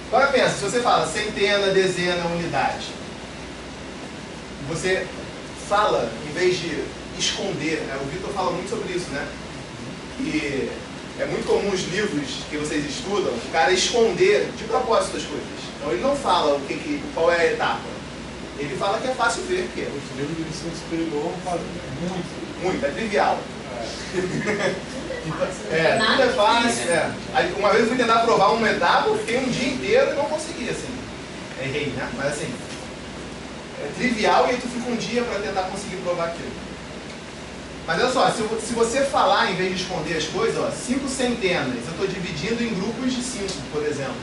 Agora pensa, se você fala centena, dezena, unidade, você fala, em vez de esconder, né? O Vitor fala muito sobre isso, né? E é muito comum os livros que vocês estudam, o cara esconder de propósito as coisas. Então ele não fala qual é a etapa. Ele fala que é fácil ver, porque os livros de ensino superior fazem muito, é trivial. Tudo é fácil. Aí, uma vez eu fui tentar provar uma etapa, eu fiquei um dia inteiro e não consegui, assim. Errei, né? Mas assim, é trivial e aí tu fica um dia para tentar conseguir provar aquilo. Mas olha só, se você falar, em vez de esconder as coisas, ó, 5 centenas, eu estou dividindo em grupos de 5, por exemplo.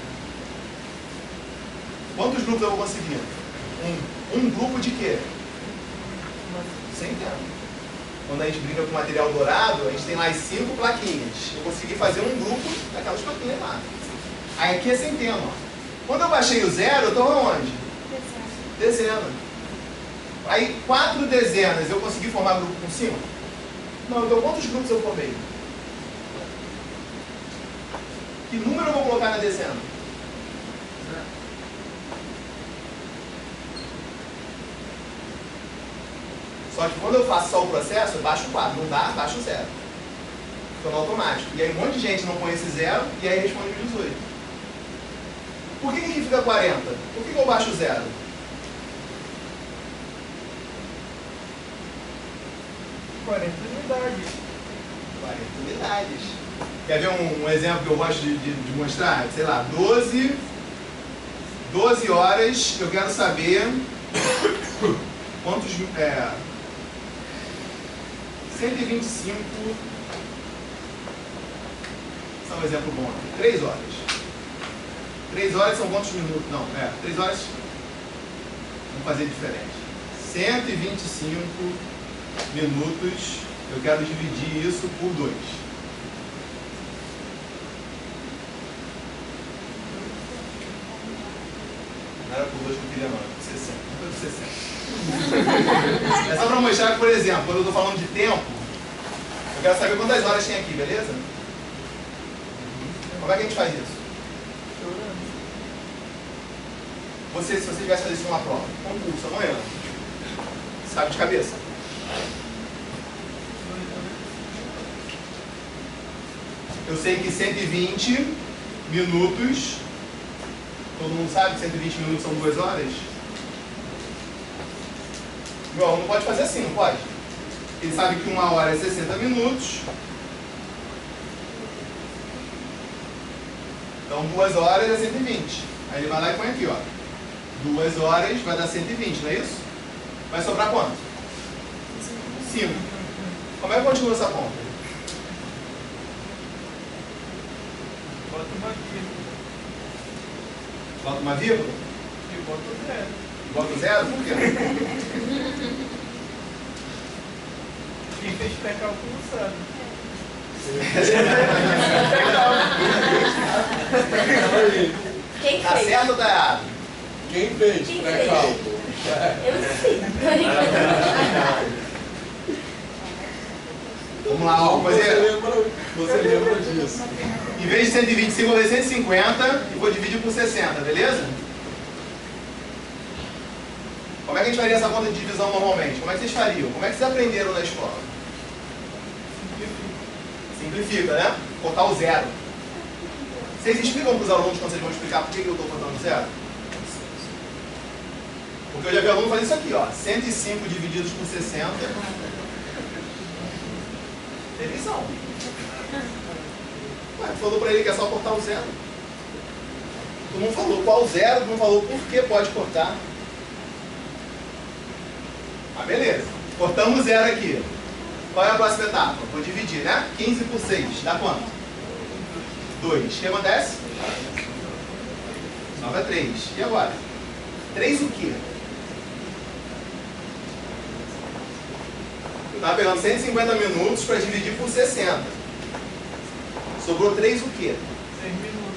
Quantos grupos eu vou conseguir? Um grupo de quê? Centena. Quando a gente brinca com material dourado, a gente tem lá as 5 plaquinhas. Eu consegui fazer um grupo daquelas plaquinhas lá. Aí aqui é centena. Ó. Quando eu baixei o 0, eu estou onde? Dezena. Aí 4 dezenas, eu consegui formar grupo com 5? Não, então quantos grupos eu formei? Que número eu vou colocar na dezena? Só que quando eu faço só o processo, eu baixo 4. Não dá, baixo 0. Fica no automático. E aí um monte de gente não põe esse 0 e aí responde 18. Por que aqui fica 40? Por que eu baixo 0? 40 unidades. 40 unidades. Quer ver um exemplo que eu gosto de mostrar? Sei lá, 12 horas, eu quero saber quantos... 125... Esse é um exemplo bom aqui. 3 horas. 3 horas são quantos minutos? Não, 3 horas... Vamos fazer diferente. 125 minutos, eu quero dividir isso por 2. Não era por 2 que eu queria, não, era por 60. Não foi por 60. É só para mostrar que, por exemplo, quando eu estou falando de tempo, eu quero saber quantas horas tem aqui, beleza? Como é que a gente faz isso? Se você tivesse fazer isso numa prova, concurso amanhã, sabe de cabeça? Eu sei que 120 minutos, todo mundo sabe que 120 minutos são 2 horas? Meu aluno pode fazer assim, não pode? Ele sabe que 1 hora é 60 minutos. Então 2 horas é 120. Aí ele vai lá e põe aqui, ó. 2 horas vai dar 120, não é isso? Vai sobrar quanto? 5. Como é que continua essa conta? Bota uma vírgula. Bota uma vírgula? E bota o 0. Bota o 0? Por quê? Quem fez pré-cálculo sabe. Quem Tá fez? certo ou tá errado? Quem fez Quem pré-cálculo? Eu sei. Vamos lá, ó. Você lembra disso? Em vez de 125, eu vou fazer 150 e vou dividir por 60, beleza? Como é que a gente faria essa conta de divisão normalmente? Como é que vocês fariam? Como é que vocês aprenderam na escola? Simplifica, né? Cortar o 0. Vocês explicam para os alunos quando vocês vão explicar por que eu estou cortando 0? Porque eu já vi aluno fazer isso aqui, ó. 105 divididos por 60. Divisão. Ué, falou para ele que é só cortar o 0. Tu não falou qual 0, tu não falou por que pode cortar. Ah, beleza. Cortamos 0 aqui. Qual é a próxima etapa? Vou dividir, né? 15 por 6. Dá quanto? 2. O que acontece? Sobra 3. E agora? 3 o quê? Eu estava pegando 150 minutos para dividir por 60. Sobrou 3 o quê? 6 minutos.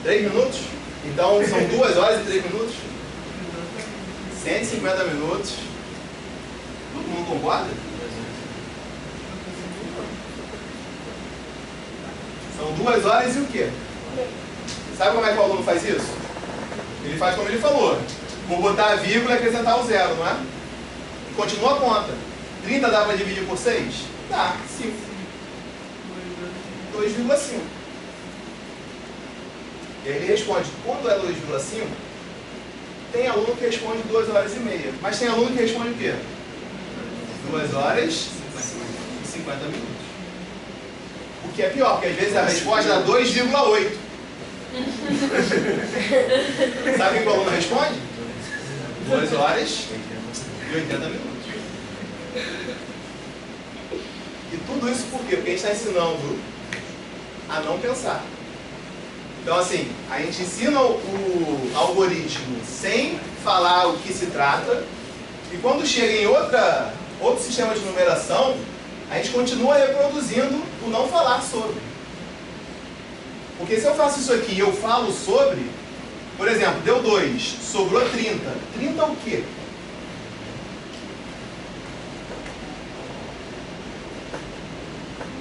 3 minutos? Então são 2 horas e 3 minutos? 150 minutos. Todo mundo concorda? São 2 horas e o quê? Sabe como é que o aluno faz isso? Ele faz como ele falou. Vou botar a vírgula e acrescentar o 0, não é? E continua a conta. 30 dá para dividir por 6? Dá, 5. 2,5. E aí ele responde, quando é 2,5, tem aluno que responde 2 horas e meia. Mas tem aluno que responde o quê? 2 horas e 50 minutos. O que é pior, porque às vezes a resposta dá 2,8. Sabe o que o aluno responde? 2 horas e 80 minutos. E tudo isso por quê? Porque a gente está ensinando a não pensar. Então assim, a gente ensina o algoritmo sem falar o que se trata, e quando chega em outro sistema de numeração, a gente continua reproduzindo o não falar sobre. Porque se eu faço isso aqui e eu falo sobre, por exemplo, deu 2, sobrou 30. 30 o quê?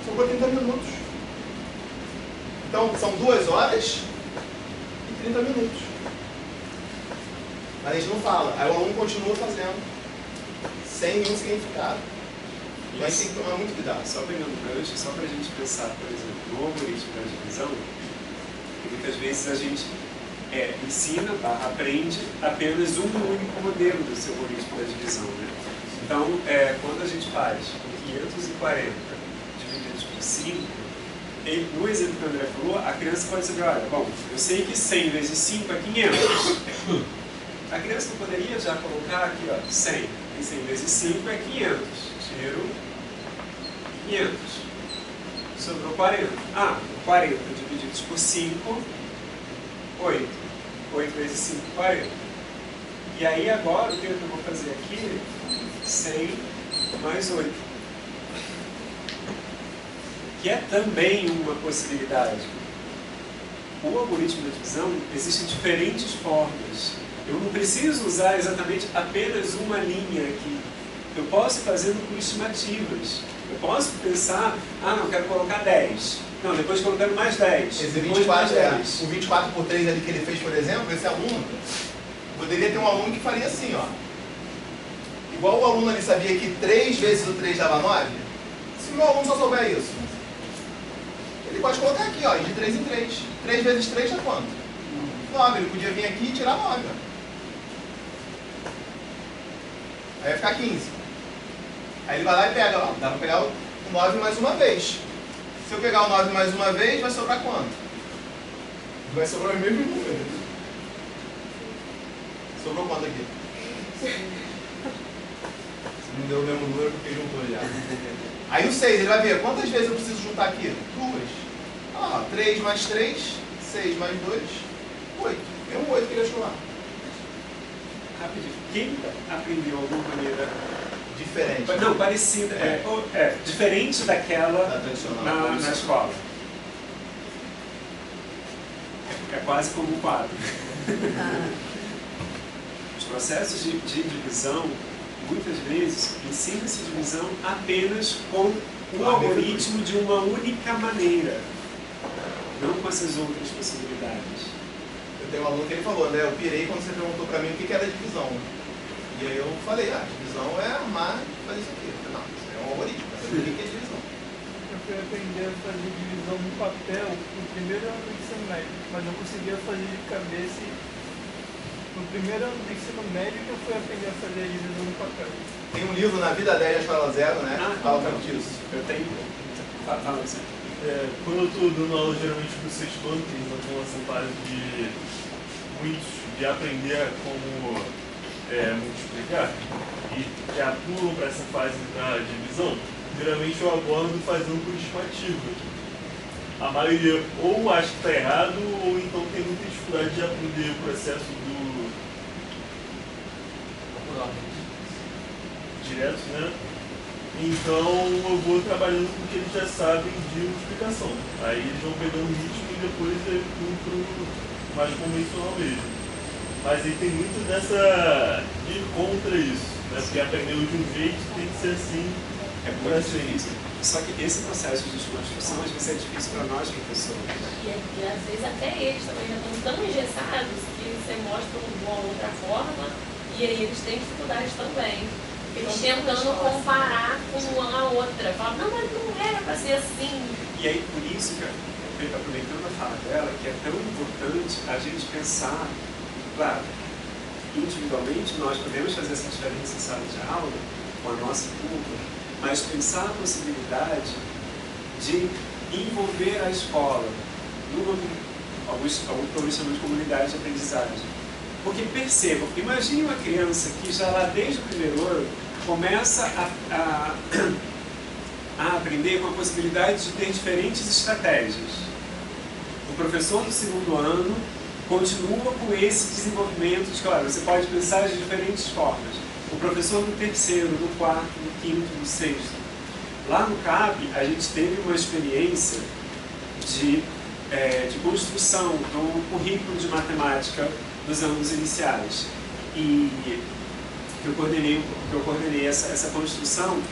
Sobrou 30 minutos. Então, são 2 horas e 30 minutos. Mas a gente não fala. Aí o aluno continua fazendo, sem nenhum significado. Então a gente tem que tomar muito cuidado. Só pegando o gancho, só para a gente pensar, por exemplo, no algoritmo da divisão, que muitas vezes a gente ensina, aprende apenas um único modelo desse algoritmo da divisão, né? Então, quando a gente faz 540 divididos por 5, no exemplo que o André falou, a criança pode saber, olha, bom, eu sei que 100 vezes 5 é 500. A criança não poderia já colocar aqui, ó, 100. E 100 vezes 5 é 500. Tiro 500. Sobrou 40. 40 divididos por 5, 8. 8 vezes 5, 40. E aí agora, o que eu vou fazer aqui? 100 mais 8. Que é também uma possibilidade. O algoritmo da divisão, existem diferentes formas. Eu não preciso usar exatamente apenas uma linha aqui. Eu posso ir fazendo por estimativas. Eu posso pensar, não, eu quero colocar 10. Não, depois colocando mais 10. Esse 24, o 24 por 3 ali que ele fez, por exemplo, esse aluno, poderia ter um aluno que faria assim, ó. Igual o aluno ali sabia que 3 vezes o 3 dava 9, se o meu aluno só souber isso, ele pode colocar aqui, ó, de 3 em 3. 3 vezes 3 dá quanto? 9. Ele podia vir aqui e tirar 9, ó. Aí vai ficar 15. Aí ele vai lá e pega, ó, dá pra pegar o 9 mais uma vez. Se eu pegar o 9 mais uma vez, vai sobrar quanto? Vai sobrar os mesmos números. Sobrou quanto aqui? Não deu o mesmo número porque juntou já. Aí o 6, ele vai ver quantas vezes eu preciso juntar aqui? 2. Olha lá, 3 mais 3, 6 mais 2, 8. Tem um 8 que ele achou lá. Rapidinho. Quem aprendeu alguma maneira diferente? Não, parecida. Diferente daquela na escola. É quase como um quadro. Os processos de divisão, muitas vezes, ensina-se divisão apenas com o algoritmo de uma única maneira, não com essas outras possibilidades. Eu tenho um aluno que ele falou, né? Eu pirei quando você perguntou para mim o que era divisão. E aí eu falei, divisão é armar e fazer isso aqui. Não, isso é um algoritmo, para saber o que é divisão. Eu fui aprender a fazer divisão no papel no primeiro ano do ensino médio, mas eu conseguia fazer de cabeça no primeiro ano do ensino médio que eu fui aprender a fazer a divisão no papel. Tem um livro, Na Vida 10 da Escola Zero, né? Fala muito disso. Eu tenho. Fala assim. Quando eu estou dando aula geralmente para o sexto ano, que eles estão nessa fase de muitos de aprender a como multiplicar e já pulam para essa fase da divisão, geralmente eu abordo fazendo por estimativa. A maioria ou acha que está errado ou então tem muita dificuldade de aprender o processo do direto, né? Então eu vou trabalhando com o que eles já sabem de multiplicação. Aí eles vão pegando o ritmo e depois eu vou para o mais convencional mesmo. Mas aí tem muito dessa de ir contra isso, né? Porque aprendeu de um jeito tem que ser assim. É muito difícil. Só que esse processo de desconstrução às vezes é difícil para nós, professores. E às vezes até eles também já estão tão engessados que você mostra uma outra forma e aí eles têm dificuldades também. Eles tentando comparar com a outra. Falam, não, mas não era para ser assim. E aí, por isso, aproveitando a fala dela, que é tão importante a gente pensar, claro, individualmente nós podemos fazer essa diferença em sala de aula, com a nossa turma, mas pensar a possibilidade de envolver a escola numa, alguns chamam de comunidade de aprendizagem. Porque percebam, imagine uma criança que já lá desde o primeiro ano começa a aprender com a possibilidade de ter diferentes estratégias. O professor do segundo ano continua com esse desenvolvimento de, claro, você pode pensar de diferentes formas. O professor no terceiro, no quarto, no quinto, no sexto. Lá no CAB, a gente teve uma experiência de construção do currículo de matemática dos anos iniciais. E eu coordenei essa construção,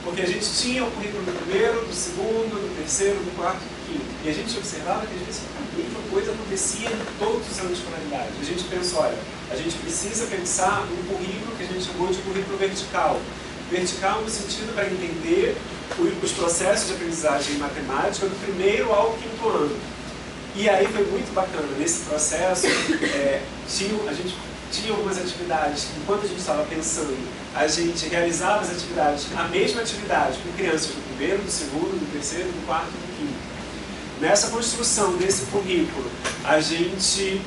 porque a gente tinha o currículo do primeiro, do segundo, do terceiro, do quarto, do quinto. E a gente observava que às vezes a mesma coisa acontecia em todos os anos de escolaridade. A gente pensou, olha, a gente precisa pensar um currículo que a gente chamou de currículo vertical. Vertical no sentido para entender os processos de aprendizagem em matemática do primeiro ao quinto ano. E aí foi muito bacana, nesse processo, a gente tinha algumas atividades, enquanto a gente estava pensando, a gente realizava as atividades, a mesma atividade, com crianças do primeiro, do segundo, do terceiro, do quarto e do quinto. Nessa construção desse currículo, a gente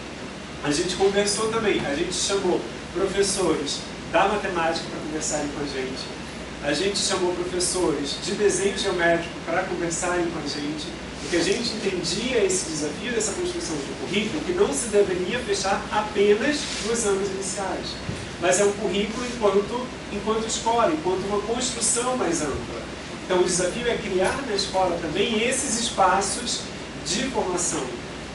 conversou também, a gente chamou professores da matemática para conversarem com a gente chamou professores de desenho geométrico para conversarem com a gente Porque a gente entendia esse desafio dessa construção de currículo que não se deveria fechar apenas nos anos iniciais, mas é um currículo enquanto escola, enquanto uma construção mais ampla. Então o desafio é criar na escola também esses espaços de formação.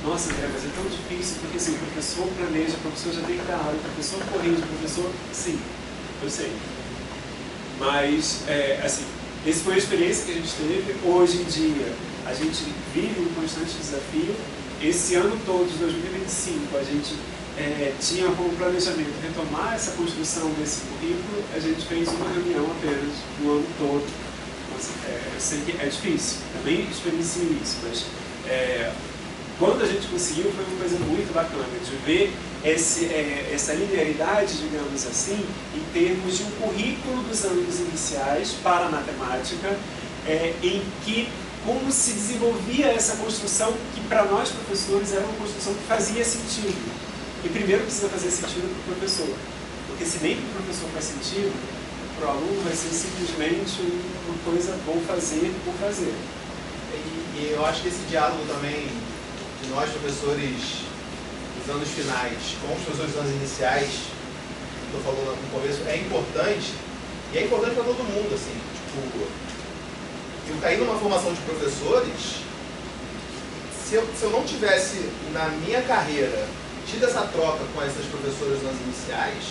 Nossa, André, mas é tão difícil, porque assim, o professor planeja, o professor já tem que dar aula, o professor corrige, o professor... Sim, eu sei. Mas, assim, essa foi a experiência que a gente teve. Hoje em dia, a gente vive um constante desafio. Esse ano todo, de 2025, a gente tinha como planejamento retomar essa construção desse currículo. A gente fez uma reunião apenas no ano todo. Nossa, eu sei que é difícil, também experiencio isso, mas quando a gente conseguiu foi uma coisa muito bacana, de ver essa linearidade, digamos assim, em termos de um currículo dos anos iniciais para a matemática, em que como se desenvolvia essa construção que para nós professores era uma construção que fazia sentido. E primeiro precisa fazer sentido para o professor, porque se nem para o professor faz sentido, para o aluno vai ser simplesmente uma coisa vou fazer por fazer. E eu acho que esse diálogo também de nós professores dos anos finais com os professores dos anos iniciais, que eu falou no começo, é importante, e é importante para todo mundo, assim, tipo, eu caí numa formação de professores, se eu não tivesse na minha carreira tido essa troca com essas professoras dos anos iniciais,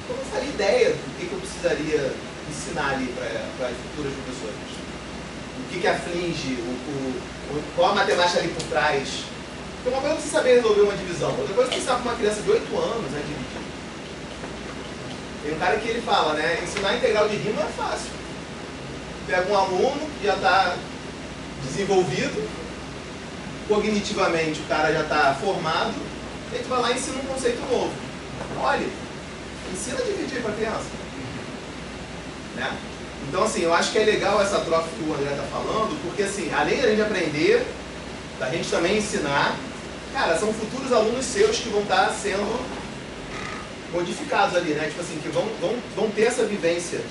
eu não faria ideia do que eu precisaria ensinar ali para as futuras professoras. O que aflige, qual a matemática ali por trás. Porque uma coisa é você saber resolver uma divisão, outra coisa é você ensinar para uma criança de 8 anos, né, dividir. Tem um cara que ele fala, né, ensinar integral de rima é fácil. Pega um aluno que já está desenvolvido, cognitivamente o cara já está formado, e tu vai lá e ensina um conceito novo. Olha, ensina a dividir para a criança. Né? Então, assim, eu acho que é legal essa troca que o André está falando, porque, assim, além da gente aprender, da gente também ensinar, cara, são futuros alunos seus que vão estar sendo modificados ali, né? Tipo assim, que vão ter essa vivência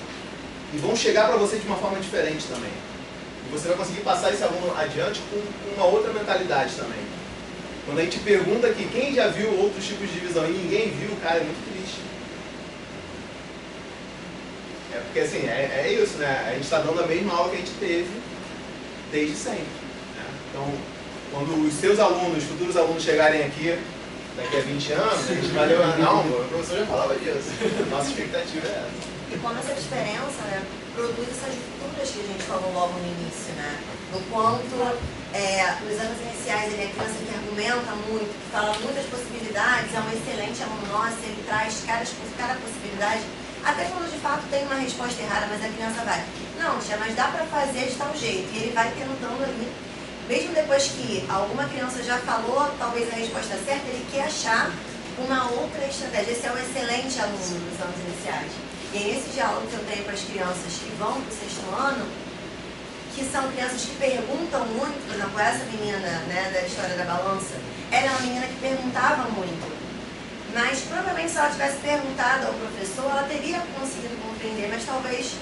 e vão chegar para você de uma forma diferente também. E você vai conseguir passar esse aluno adiante com uma outra mentalidade também. Quando a gente pergunta aqui, quem já viu outros tipos de divisão e ninguém viu, cara, é muito triste. Porque assim, é isso, né? A gente está dando a mesma aula que a gente teve desde sempre. Né? Então, quando os seus alunos, futuros alunos chegarem aqui, daqui a 20 anos, a gente vai levar, não, o professor já falava disso. Nossa expectativa é essa. E como essa diferença, né, produz essas rupturas que a gente falou logo no início, né? No quanto, nos anos iniciais, ele é criança que argumenta muito, que fala muitas possibilidades, é um excelente aluno nosso, ele traz cada possibilidade, até quando de fato tem uma resposta errada, mas a criança vai, não, tia, mas dá pra fazer de tal jeito, e ele vai tentando ali. Mesmo depois que alguma criança já falou, talvez a resposta certa, ele quer achar uma outra estratégia. Esse é um excelente aluno dos anos iniciais. E é esse diálogo que eu tenho para as crianças que vão para o 6º ano, que são crianças que perguntam muito, por exemplo, essa menina, né, da história da balança, ela é uma menina que perguntava muito. Mas provavelmente se ela tivesse perguntado ao professor, ela teria conseguido compreender, mas talvez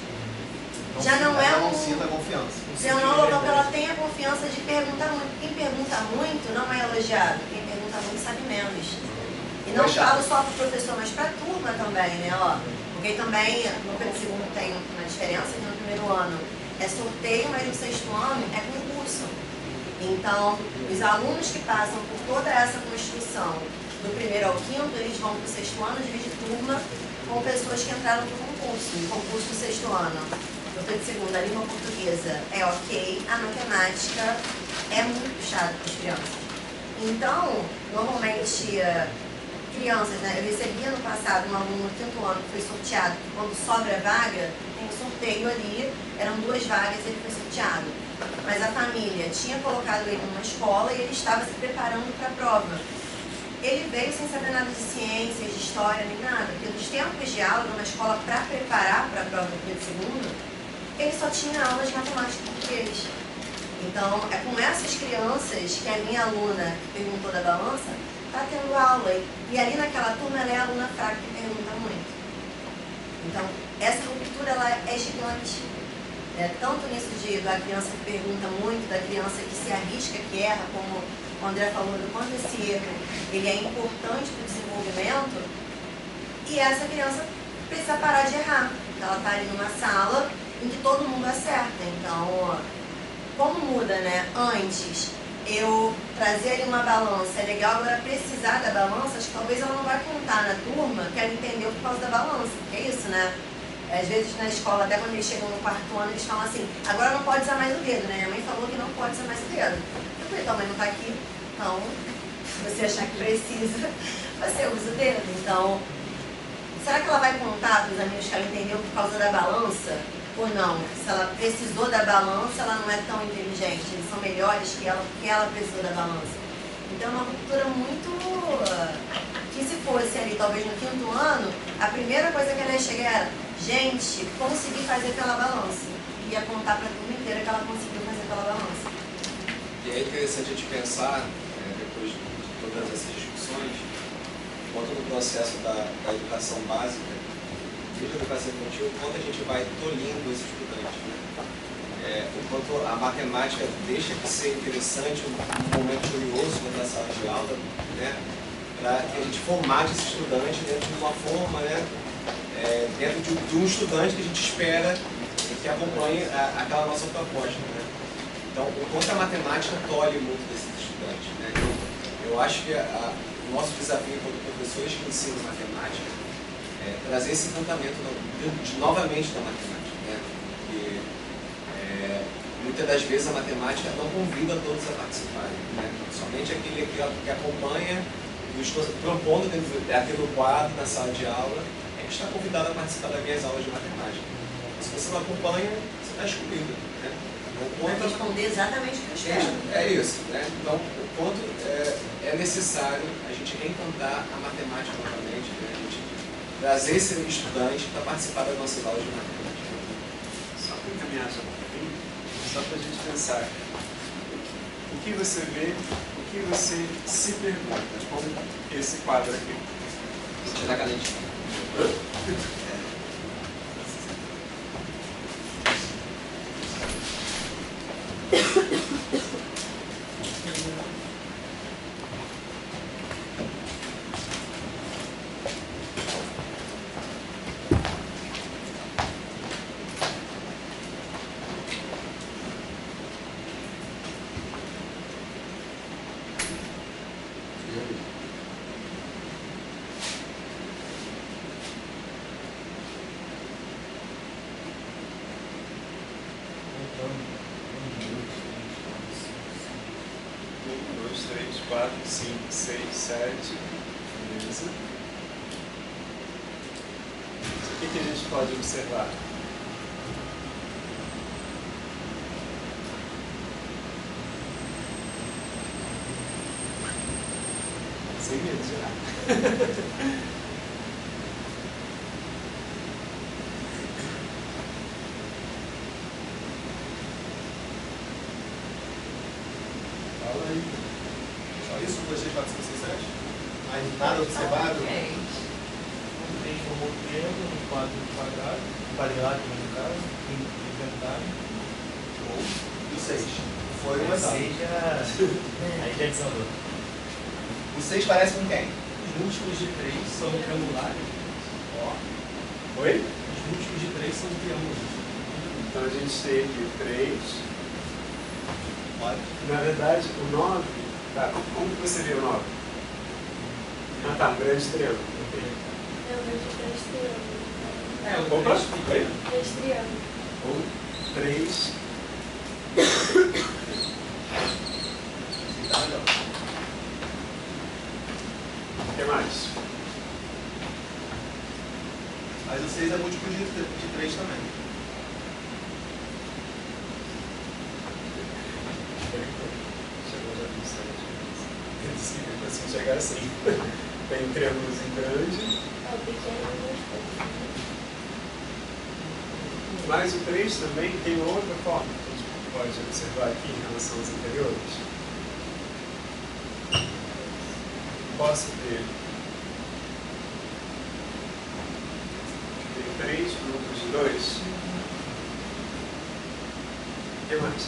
já não é um... Não sinta confiança. Já não é um local que ela tenha confiança de perguntar muito. Quem pergunta muito não é elogiado, quem pergunta muito sabe menos. E não falo só para o professor, mas para a turma também, né? Ó, porque também no segundo tem uma diferença, que no primeiro ano é sorteio, mas no 6º ano é concurso. Então, os alunos que passam por toda essa construção do 1º ao 5º, eles vão para o 6º ano, dividir turma com pessoas que entraram no concurso. No concurso do 6º ano, eu estou de segunda, a língua portuguesa é ok, a matemática é muito puxada para as crianças. Então, normalmente, crianças, né? Eu recebi ano passado um aluno no 5º ano que foi sorteado, que quando sobra vaga, tem um sorteio ali, eram 2 vagas e ele foi sorteado. Mas a família tinha colocado ele numa escola e ele estava se preparando para a prova. Ele veio sem saber nada de ciências, de história, nem nada, porque nos tempos de aula, na escola, para preparar para a prova do 2º, ele só tinha aulas de matemática e português. Então, é com essas crianças que a minha aluna, que perguntou da balança, está tendo aula. E ali naquela turma, ela é a aluna fraca que pergunta muito. Então, essa ruptura ela é gigante. Tanto nisso da criança que pergunta muito, da criança que se arrisca, que erra, como o André falou, do quanto esse erro ele é importante para o desenvolvimento, e essa criança precisa parar de errar. Ela está ali numa sala em que todo mundo acerta. Então, como muda, né? Antes, eu trazer ali uma balança, é legal, agora precisar da balança, acho que talvez ela não vai contar na turma que ela entendeu por causa da balança, que é isso, né? Às vezes na escola, até quando eles chegam no quarto ano, eles falam assim, agora não pode usar mais o dedo, né? Minha mãe falou que não pode usar mais o dedo. Eu falei, tua mãe não tá aqui, então, se você achar que precisa, você usa o dedo. Então, será que ela vai contar para os amigos que ela entendeu por causa da balança? Ou não? Se ela precisou da balança, ela não é tão inteligente. Eles são melhores que ela porque ela precisou da balança. Então é uma ruptura muito... que se fosse ali, talvez no 5º ano, a primeira coisa que ela ia chegar era, gente, consegui fazer pela balança. E ia contar para a turma inteira que ela conseguiu fazer pela balança. E é interessante a gente pensar, depois de todas essas discussões, quanto no processo da educação básica, desde a educação infantil, o quanto a gente vai tolhindo esse estudante, né? O quanto a matemática deixa de ser interessante, um momento curioso dentro da sala de aula, né? Para que a gente formate esse estudante dentro de uma forma, né? Dentro de um estudante que a gente espera que acompanhe aquela nossa proposta, né? Então, o quanto a matemática tolhe muito desses estudantes, né? Eu acho que o nosso desafio como professores que ensinam matemática é trazer esse encantamento novamente da matemática, né? Porque muitas das vezes a matemática não convida todos a participarem, né? Somente aquele que acompanha e estou propondo aqui no quadro, na sala de aula, é que está convidado a participar das minhas aulas de matemática. Se você não acompanha, você está excluído, né? Vai responder exatamente o que eu espero. É isso, né? Então, o quanto é necessário a gente reencantar a matemática novamente, né? A gente trazer esse estudante para participar das nossas aulas de matemática. Só para encaminhar já um pouquinho, só para a gente pensar. O que você vê, o que você se pergunta, como esse quadro aqui. Vou tirar a canetinha. O que a gente pode observar? Sem medo de errar. Fala aí. Só isso? 2, 3, 4, 5, 6, 7? Mais nada observável? Um 3 no roteiro, um 4 no quadrado, quadrilátero no caso, inventário. E o 6? Foi uma exato. Aí já adicionou. O 6 parece com quem? Os múltiplos de 3 são triangulares. Oi? Os múltiplos de 3 são triângulos. Então a gente tem aqui 3. Na verdade, o 9. Tá, como que você vê o 9? Ah tá, um grande triângulo. Eu vejo 3 triângulos. Opa, oi? 3 triângulos. Ou 3. O que mais? Mas o 6 é múltiplo de 3 também. Chegou já no 7. Eu consigo chegar assim. Tem um triângulozinho grande. É o pequeno. Mas o 3 também tem outra forma que a gente pode observar aqui em relação aos anteriores. Posso ter 3 grupos de 2. que mais?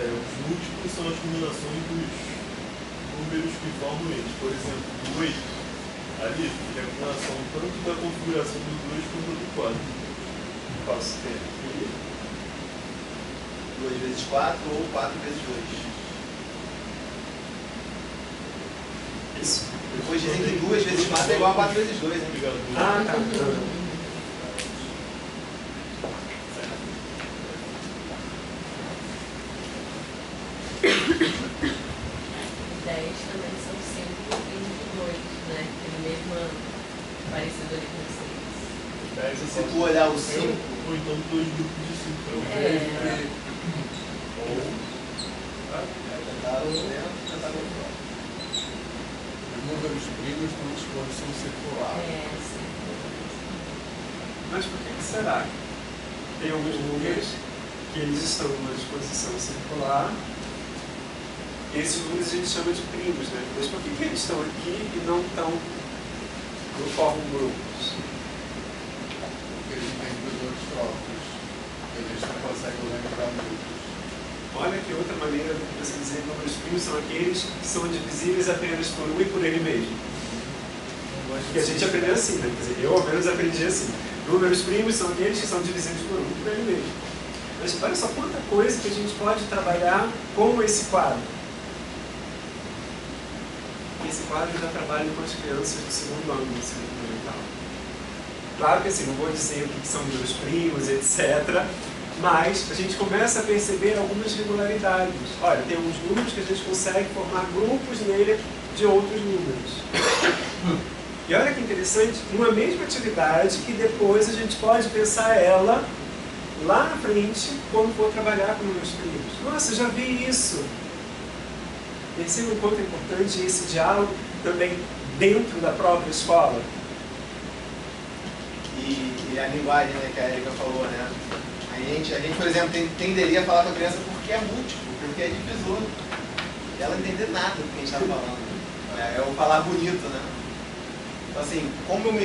Os múltiplos são as combinações dos números que formam eles. Por exemplo, o 8, ali, é a combinação tanto da configuração do 2 quanto do 4. Posso ter 2 vezes 4 ou 4 vezes 2. isso. Depois dizem que 2 vezes 4 é igual a 4 vezes 2, né? Ah, tá. 10 também são 5 primos de 2, né? Aquele mesmo parecido ali com 6. Se tu olhar o 5, ou então 2 grupos de 5. ou tentar o tentar o Os números primos estão em disposição circular. Mas por que será? Tem alguns números que eles estão numa disposição circular. Esses números a gente chama de primos, né? Mas por que eles estão aqui e não estão no formam grupos? Porque eles têm dois trocos. Eles não conseguem organizar grupos. Olha que outra maneira de você dizer que números primos são aqueles que são divisíveis apenas por um e por ele mesmo. Que a gente aprendeu assim, né? Quer dizer, eu ao menos aprendi assim. Números primos são aqueles que são divisíveis por um e por ele mesmo. Mas olha só quanta coisa que a gente pode trabalhar com esse quadro. Esse quadro eu já trabalho com as crianças do segundo ano do ensino fundamental. Claro que assim, não vou dizer o que são números primos, etc. Mas a gente começa a perceber algumas regularidades. Olha, tem uns números que a gente consegue formar grupos nele de outros números. E olha que interessante, uma mesma atividade que depois a gente pode pensar ela lá na frente quando for trabalhar com números primos. Nossa, eu já vi isso. Perceba o quanto é importante esse diálogo também dentro da própria escola. E a linguagem, né, que a Erika falou, né? A gente, por exemplo, tenderia a falar com a criança porque é múltiplo, porque é divisor. E ela não entender nada do que a gente está falando. É o falar bonito, né? Então, assim, como como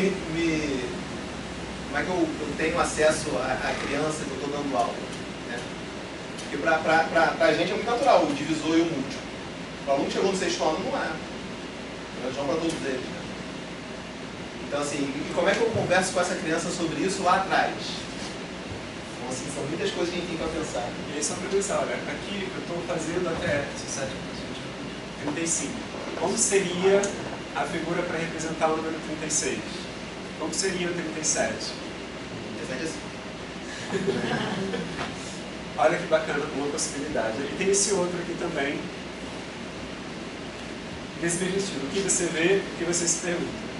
é que eu tenho acesso à criança que eu estou dando aula? Né? Porque para a gente é muito natural o divisor e o múltiplo. O aluno chegou no sexto ano, não é. Nós vamos para todos eles. Né? Então, assim, e como é que eu converso com essa criança sobre isso lá atrás? Então, assim, são muitas coisas que a gente tem que pensar. E aí só para pensar, olha, aqui eu estou fazendo até 35. Como seria a figura para representar o número 36? Como seria o 37? 37 assim. Olha que bacana, uma possibilidade. E tem esse outro aqui também, nesse mesmo estilo. O que você vê, o que você se pergunta.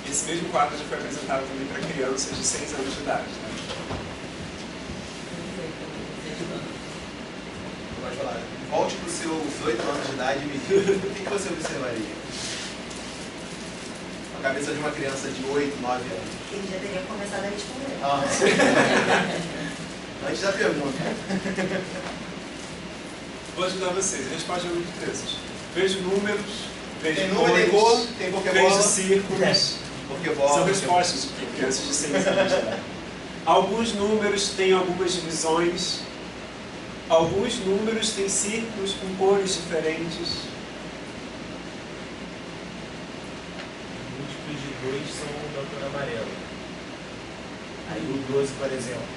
Esse mesmo quadro já foi apresentado também para crianças de 6 anos de idade. Né? Pode falar. Volte para os seus 8 anos de idade e me diga o que você observaria? A cabeça de uma criança de 8, 9 anos. Ele já teria começado a responder. Antes da pergunta. Vou ajudar vocês. A resposta é muito textos. Vejo números, vejo tem número, tem cor, tem pokebola. Vejo círculos. São respostas de crianças de 6 anos de idade. Alguns números têm algumas divisões. Alguns números têm círculos com cores diferentes. Múltiplos de 2 são da cor amarela. Aí o 12, por exemplo,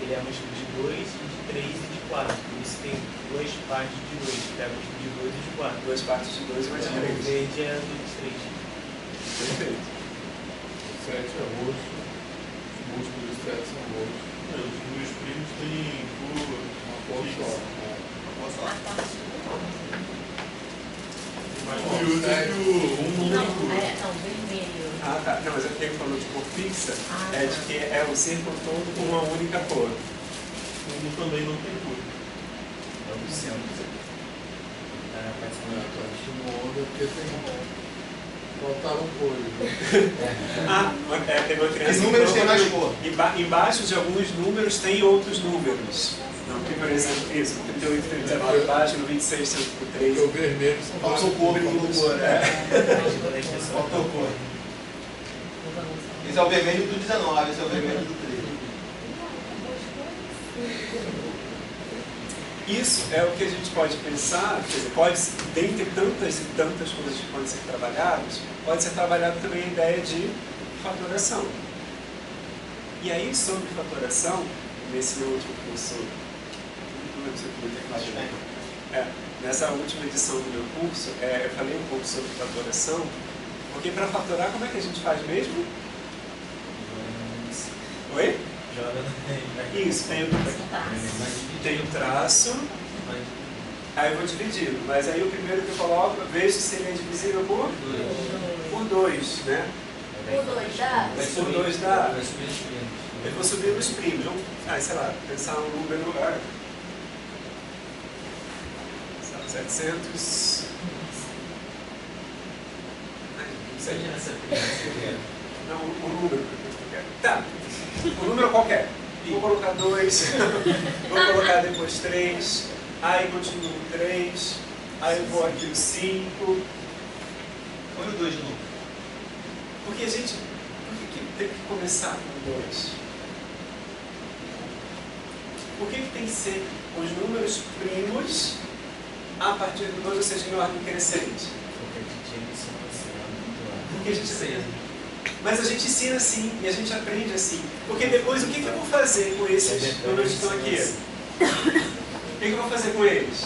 ele é múltiplo de 2, de 3 e de 4. Por isso tem 2 partes de 2, que é múltiplo de 2 e de 4. 2 partes de 2 e mais de 3. O verde é do de 3. Perfeito. O 7 é roxo, os múltiplos de 7 são roxos. Os meus primos têm Uma cor só. mais curioso é que um número. Não, vermelho. Ah, tá. Não, mas é porque ele falou de cor fixa, é de que é o círculo todo com uma única cor. Um também não tem cor. É o do centro. Porque tem Faltaram cores. Tem uma criança. Que números tem mais cor? Embaixo de alguns números tem outros números. Não, porque, por exemplo, isso, 38, 39 embaixo, no 26, 103. O vermelho faltou cor, faltou cor. Esse é o vermelho do 19, esse é o vermelho do 13. Isso é o que a gente pode pensar, quer dizer, pode, dentre tantas e tantas coisas que podem ser trabalhadas, pode ser trabalhada também a ideia de fatoração. E aí, sobre fatoração, nesse meu último curso, nessa última edição do meu curso, eu falei um pouco sobre fatoração, porque para fatorar, como é que a gente faz mesmo? Oi? Isso, tem o traço, aí eu vou dividindo, mas aí o primeiro que eu coloco, eu vejo se ele é divisível por 2, né? Por 2 dá. Eu vou subir nos primos, sei lá, pensar um número, 700... Não, um número que eu quero. Tá, um número qualquer. Vou colocar 2, vou colocar depois 3, aí continuo 3, aí eu vou aqui o 5. Olha o 2 de novo. Porque a gente, por que tem que começar com 2? Por que tem que ser os números primos a partir do 2, ou seja, em ordem crescente? Porque a gente ensina. Mas a gente ensina assim, e a gente aprende assim. Porque depois, o que eu vou fazer com esses números que estão aqui? O que eu vou fazer com eles?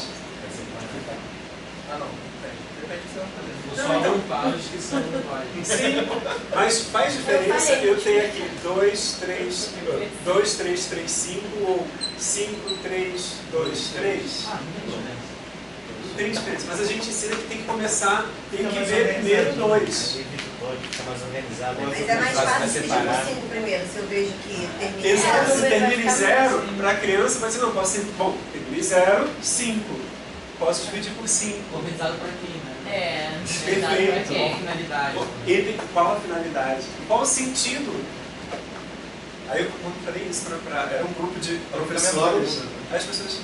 Só não pares que são iguais. Sim, mas faz diferença eu ter aqui 2, 3, 3, 5 ou 5, 3, 2, 3. Não tem diferença, mas a gente ensina que tem que começar, tem que ver primeiro 2. Fica mais organizado. Mas é mais fácil dividir por 5 primeiro, se eu vejo que termina em Exato, 0. se termina em 0, para a criança vai ser, não, posso ser, bom, termina em 0, 5. Posso dividir por 5. Organizado para quem, né? Perfeito. Qual a finalidade? Qual a finalidade? Qual o sentido? Aí eu falei isso era um grupo de professores. Aí as pessoas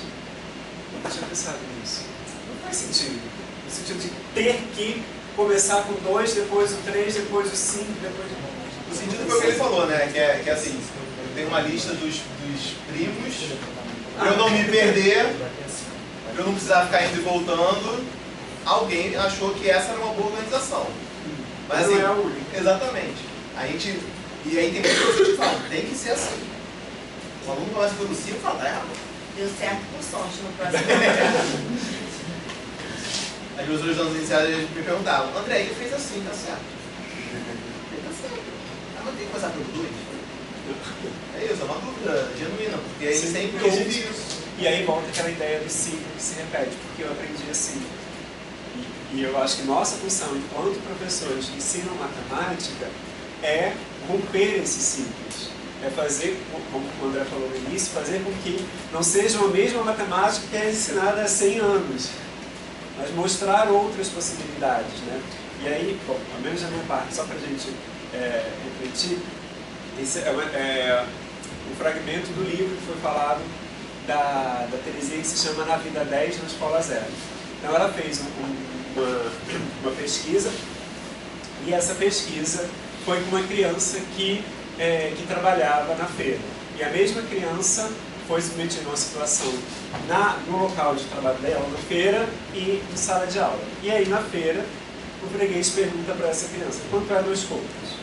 nunca tinham pensado nisso. Não faz sentido. No sentido de ter que começar com 2, depois o 3, depois o 5, depois o... O sentido foi o que ele falou, né? Que é assim, eu tenho uma lista dos primos, para eu não me perder, para eu não precisar ficar indo e voltando. Alguém achou que essa era uma boa organização. Mas assim, não é a única. Exatamente. E aí tem muita coisa que fala, tem que ser assim. O aluno começa pelo 5 e fala, tá errado. Deu certo por sorte no próximo. As professoras das iniciadas me perguntavam, André, ele fez assim, tá certo? Ele tá certo. Mas tem que começar pelo 2? É isso, é uma dúvida genuína, porque aí sempre ouve isso. E aí volta aquela ideia do ciclo que se repete, porque eu aprendi assim. E eu acho que nossa função, enquanto professores que ensinam matemática, é romper esses ciclos. É fazer, como o André falou no início, fazer com que não seja a mesma matemática que é ensinada há 100 anos. Mas mostrar outras possibilidades, né? E aí, bom, ao menos da minha parte, só para a gente refletir, esse é um fragmento do livro que foi falado da Terezinha, que se chama Na Vida 10, na Escola 0. Então ela fez uma pesquisa, e essa pesquisa foi com uma criança que trabalhava na feira. E a mesma criança foi submetida a uma situação no local de trabalho dela, na feira e em sala de aula. E aí, na feira, o freguês pergunta para essa criança, quanto é 2 contos?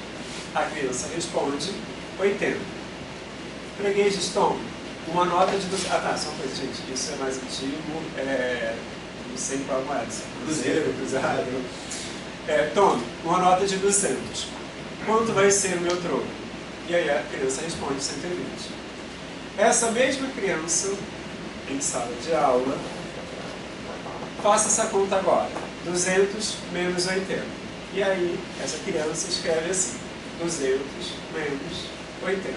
A criança responde, 80. O freguês diz, toma, uma nota de... Ah, tá, só uma coisa, gente, isso é mais antigo, não sei qual moeda, cruzeiro, cruzado. Toma, uma nota de 200. Quanto vai ser o meu troco? E aí a criança responde, 120. Essa mesma criança, em sala de aula, faça essa conta agora. 200 menos 80. E aí, essa criança escreve assim, 200 menos 80.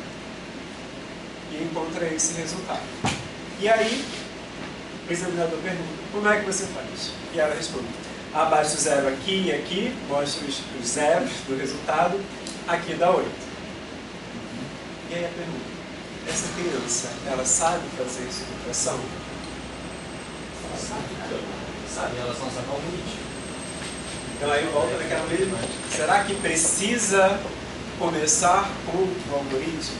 E encontra esse resultado. E aí, o examinador pergunta, como é que você faz? E ela responde, Abaixo do zero aqui e aqui, mostra os zeros do resultado, aqui dá 8. E aí a pergunta, essa criança, ela sabe fazer subtração? Sabe, em relação ao algoritmo. Então aí volta naquela mesma. Será que precisa começar com o algoritmo?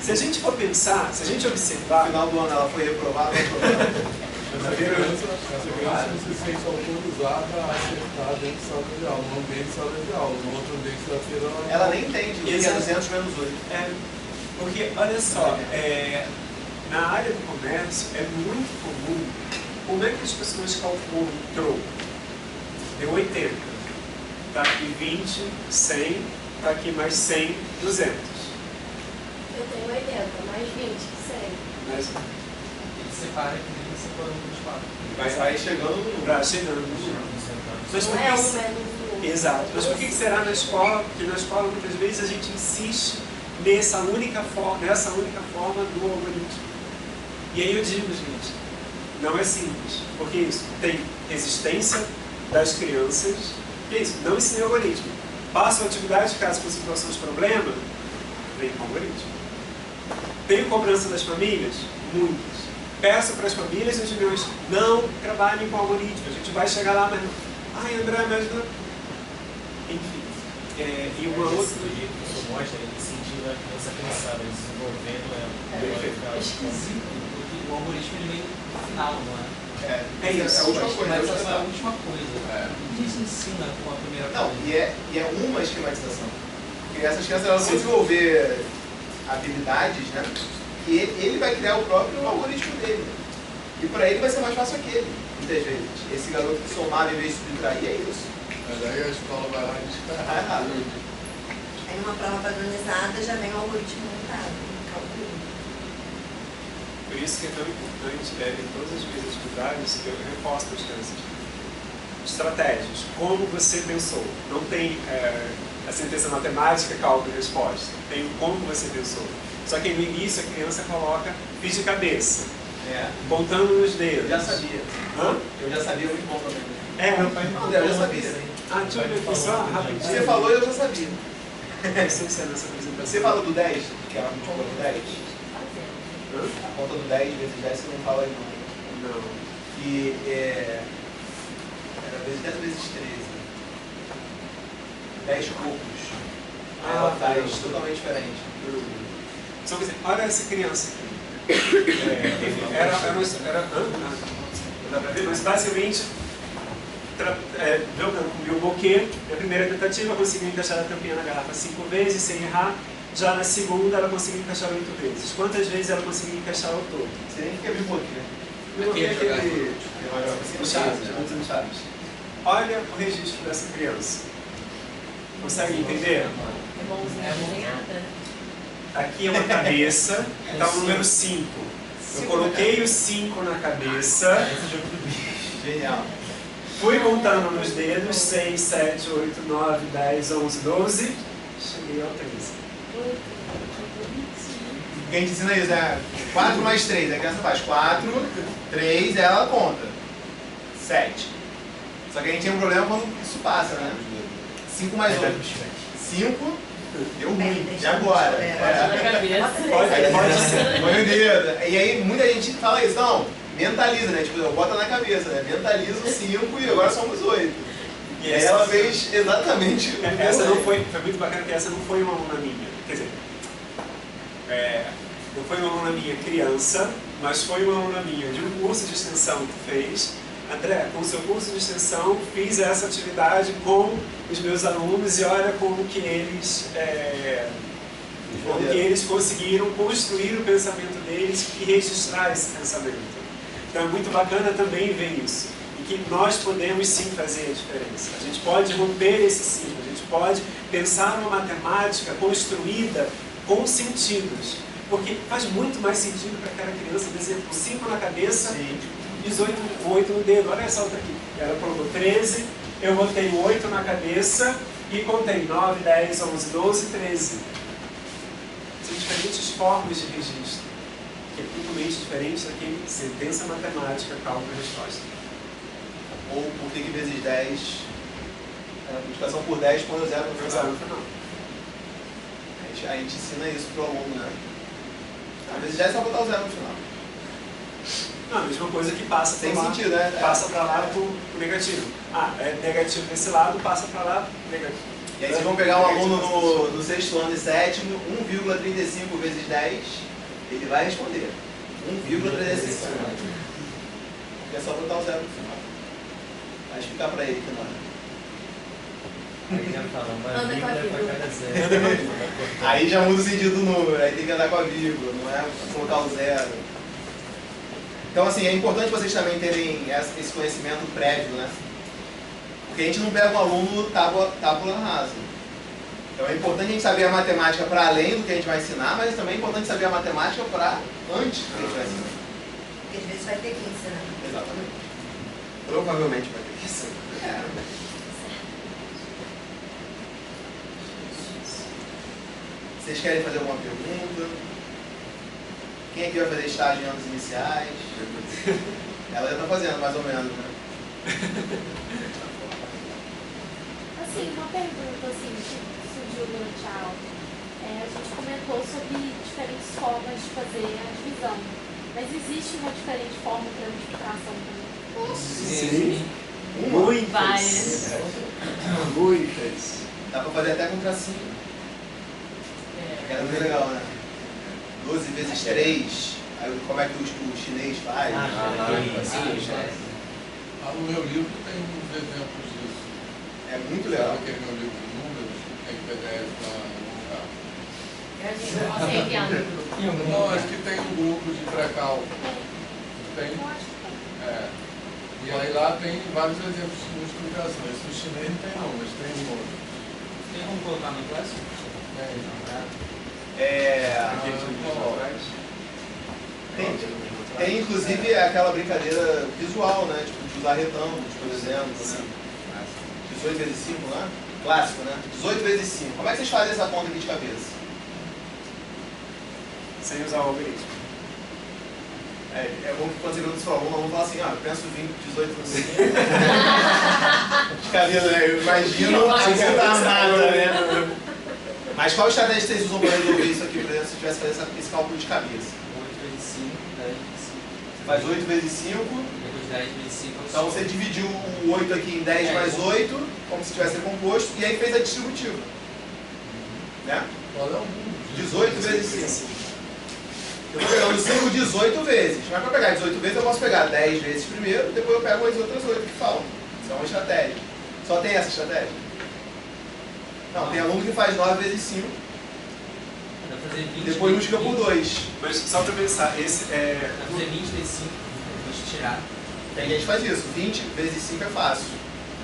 Se a gente for pensar, se a gente observar... No final do ano ela foi reprovada, Essa criança não se sente autorizada a acertar dentro de sala de aula, no ambiente de sala de aula, no outro ambiente da feira ela nem entende o que é 200 menos 8. Porque, olha só, na área do comércio é muito comum. Como é que as pessoas calculam o troco? Deu 80. Está aqui 20, 100, está aqui mais 100, 200. Eu tenho 80, mais 20, 100. Mas Ele separa que ele separou dos quatro. Vai chegando no número. vai chegando no número. Mas por Não é um que... menos o outro. Exato. Mas por que será na escola? Porque na escola muitas vezes a gente insiste nessa única forma do algoritmo. E aí eu digo, gente, não é simples. Porque isso tem resistência das crianças. Que é isso? Não ensinei o algoritmo. Passo a atividade de casa com situações de problema, vem com o algoritmo. Tenho cobrança das famílias? Muitas. Peço para as famílias e os meus, não trabalhem com algoritmo. A gente vai chegar lá, mas... Ai, André, me ajuda. Enfim. E uma outra... Do jeito que isso mostra, ele sentindo a criança pensar, ele desenvolvendo ela. É esquisito, porque o algoritmo ele vem no final, não é? É isso. É a última coisa. Mas essa é a última coisa. O que isso ensina com a primeira coisa? Não, e é uma esquematização. Porque essas crianças elas vão desenvolver habilidades, né? E ele vai criar o próprio algoritmo dele. E para ele vai ser mais fácil aquele, muitas vezes. Esse garoto que somava em vez de subtrair, é isso. Mas aí a escola vai lá e diz, Tá errado. Aí numa prova padronizada já vem o algoritmo montado, calculo. Por isso que é tão importante, em todas as minhas atividades, eu reforço para as crianças. Estratégias. Como você pensou. Não tem a sentença matemática, cálculo e resposta. Tem o como você pensou. Só que no início a criança coloca, fiz de cabeça, apontando nos dedos. Eu já sabia. Hã? Eu já sabia, muito bom também. Não, Eu já sabia. deixa eu ver só rapidinho. Você falou e eu já sabia. Sem ser nessa apresentação. Você falou do 10, que ela multiplicou do 10? A conta do 10 vezes 10 você não fala aí não. Não. Que era vezes 10 vezes 13. 10 cubos. Ela faz totalmente diferente. Só que olha essa criança aqui. Dá pra ver? Mas basicamente, jogando com o meu boquê, na primeira tentativa eu consegui encaixar a tampinha na garrafa 5 vezes sem errar. Já na segunda ela conseguiu encaixar 8 vezes. Quantas vezes ela conseguiu encaixar ao todo? Você nem quer abrir o boquê. Meu boquê é aquele... no Chaves. Olha o registro dessa criança. Consegue entender? É bonzinho desenhada. Aqui é uma cabeça, está o número 5. Eu coloquei o 5 na cabeça. Genial. Fui contando nos dedos, 6, 7, 8, 9, 10, 11, 12. Cheguei ao 13. Quem te ensina isso, né? 4 mais 3, a criança faz 4, 3, ela conta. 7. Só que a gente tem um problema quando isso passa, né? 5 mais 8. 5, deu ruim. E agora? Pode ser. Põe o dedo. E aí muita gente fala isso, não, mentaliza, né? Tipo, bota na cabeça, né? Mentaliza o 5 e agora somos 8. E aí ela fez exatamente o essa não foi muito bacana, porque essa não foi uma aluna minha. Quer dizer, não foi uma aluna minha criança, mas foi uma aluna minha de um curso de extensão que fez. André, com o seu curso de extensão, fiz essa atividade com os meus alunos e olha como que eles conseguiram construir o pensamento deles e registrar esse pensamento. Então é muito bacana também ver isso. E que nós podemos sim fazer a diferença. A gente pode romper esse ciclo, a gente pode pensar numa matemática construída com sentidos. Porque faz muito mais sentido para aquela criança dizer 5 na cabeça, 18, 8 no dedo. Olha essa outra aqui. Ela colocou 13, eu botei 8 na cabeça e contei 9, 10, 11, 12, 13. São diferentes formas de registro, que é totalmente diferente daquele sentença matemática, cálculo e resposta. ou por que vezes 10, multiplicação por 10 põe o zero no final. A gente ensina isso para o aluno, né? Às vezes 10 é só botar o zero no final. Não, a mesma coisa que passa Tem para lá, sentido, né? passa para lá pro negativo. Ah, é negativo desse lado, passa para lá, negativo. E aí vocês vão pegar um aluno no sexto ano e sétimo, 1,35 vezes 10, ele vai responder. 1,35. Porque é só botar o zero no final. Vai explicar para ele que não é. Aí já fala, uma Anda com a vírgula vírgula. para cada zero. Aí já muda o sentido do número, aí tem que andar com a vírgula, não é colocar o zero. Então, assim, é importante vocês também terem esse conhecimento prévio, né? Porque a gente não pega um aluno tábula rasa. Então é importante a gente saber a matemática para além do que a gente vai ensinar, mas também é importante saber a matemática para antes do que a gente vai ensinar. Porque às vezes vai ter que ensinar. Exatamente. Provavelmente vai ter que ensinar. Vocês querem fazer alguma pergunta? Quem aqui vai fazer estágio em anos iniciais? Ela já está fazendo, mais ou menos, né? Assim, uma pergunta assim, que surgiu durante a aula. A gente comentou sobre diferentes formas de fazer a divisão. Mas existe uma diferente forma para a multiplicação também? Sim. Muitas. Várias. Muitas. Dá para fazer até com tracinho. Era muito legal, né? 12 vezes 3. Aí como é que o chinês faz? No meu livro tem uns exemplos disso. É muito legal. Sabe aquele meu livro de números? Tem PDF lá no Você enviar no grupo. Não, acho que tem um grupo de pré-cálculo. Tem. E aí lá tem vários exemplos de multiplicações. No chinês não tem não, mas tem um outro. Tem como colocar no clássico? Tem inclusive aquela brincadeira visual, né? Tipo, de usar retângulos, por exemplo. Assim. 18 vezes 5, né? Clássico, né? 18 vezes 5. Como é que vocês fazem essa conta aqui de cabeça? Sem usar o algoritmo. É bom que quando você pergunta para o aluno, o aluno fala assim, eu penso 18 vezes 5. De cabeça, né? Eu imagino sem contar nada, né? Mas qual estratégia vocês usam para resolver isso aqui, por exemplo, se tivesse que fazer esse cálculo de cabeça? 8 vezes 5, 10 vezes 5. Você faz 8 vezes 5. Depois 10 vezes 5. Então você dividiu o 8 aqui em 10 mais 8, como se tivesse composto, e aí fez a distributiva. Né? Qual é o número? 18 vezes 5. Eu estou pegando 5 18 vezes. Mas para pegar 18 vezes, eu posso pegar 10 vezes primeiro, depois eu pego as outras 8 que faltam. Isso é uma estratégia. Só tem essa estratégia? Não, tem aluno que faz 9 vezes 5. E depois multiplica por 2. Mas só para pensar, esse é... Dá pra fazer 20 vezes 5, depois tirar. Tem gente que faz isso. 20 vezes 5 é fácil.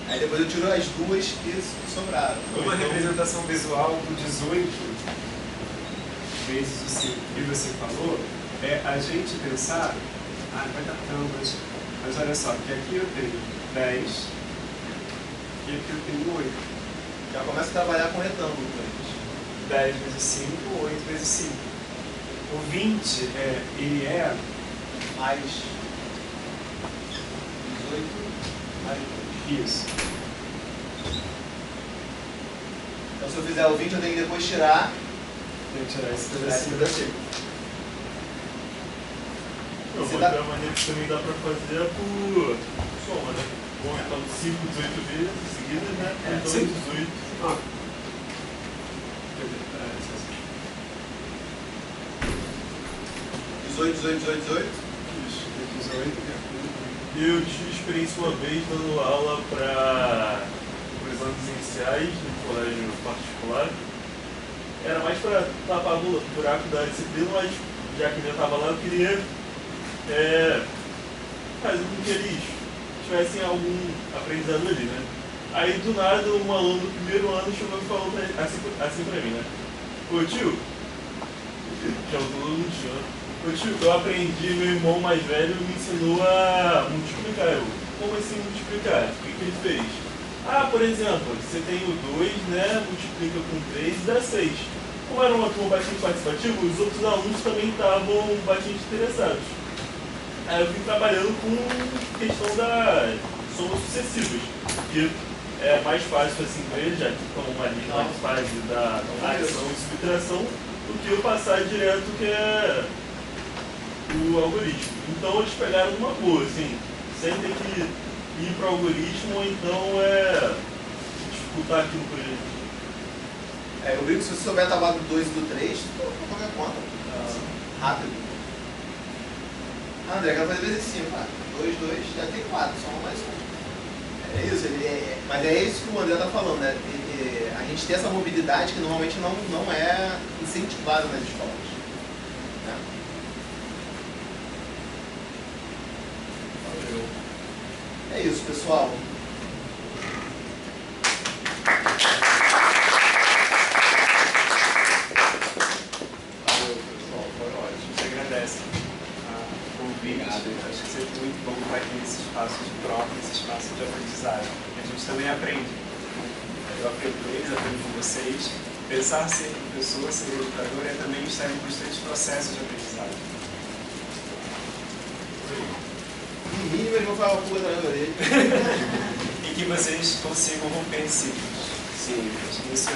Aí depois eu tiro as duas que sobraram. Uma representação visual do 18 vezes o 5 que você falou é a gente pensar, vai dar tão, mas olha só, que aqui eu tenho 10 e aqui eu tenho 8. Já começa a trabalhar com retângulo. 10 vezes 5, 8 vezes 5. O 20 ele é mais 18 mais 2. Isso. Então se eu fizer o 20, eu tenho que depois tirar. Tem que tirar esse pedacinho daqui. Outra maneira que também dá para fazer é por soma, né? Bom, então 5, 18 vezes seguidas, né? Então 18. 18, 18, 18, 18? Isso, 18. Eu tive experiência uma vez dando aula para os anos iniciais no colégio particular. Era mais para tapar o buraco da disciplina, mas já que eu estava lá, eu queria fazer com que eles tivessem algum aprendizado ali, né? Aí do nada um aluno do primeiro ano chegou e falou assim pra mim, né? Ô tio, já o todo mundo tio, né? Ô tio, eu aprendi, meu irmão mais velho me ensinou a multiplicar. Eu, como assim multiplicar? O que ele fez? Ah, por exemplo, você tem o 2, né? Multiplica com 3 e dá 6. Como era uma turma bastante participativa, os outros alunos também estavam bastante interessados. Aí eu vim trabalhando com questão somas sucessivas. Que é mais fácil assim ver, já que como uma linha mais fácil da adição e subtração, do que eu passar direto, que é o algoritmo. Então eles pegaram uma boa, assim, sem ter que ir para o algoritmo ou então dificultar aquilo por ele. Eu vi que se você souber a tabela do 2 e do 3, tu qualquer conta. Rápido. André, quero fazer vezes 5. 2, 2, já tem 4, só mais um. É isso, mas é isso que o André está falando, né? A gente tem essa mobilidade que normalmente não é incentivada nas escolas. Né? Valeu. É isso, pessoal. Valeu, pessoal. Foi ótimo. A gente agradece o convite. Acho que seria muito bom para ter esse espaço de troca, esse espaço de aprendizagem. A gente também aprende. Eu aprendo com eles, aprendo com vocês. Pensar ser professor, ser educador é também estar em constante processo de aprendizagem. No mínimo, eles vão falar uma pulga atrás da orelha. E que vocês consigam romper ciclos. Sim, acho que isso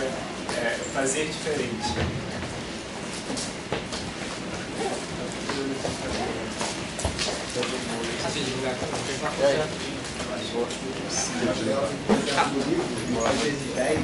é fazer diferente. Se divulgar com Às vezes 10,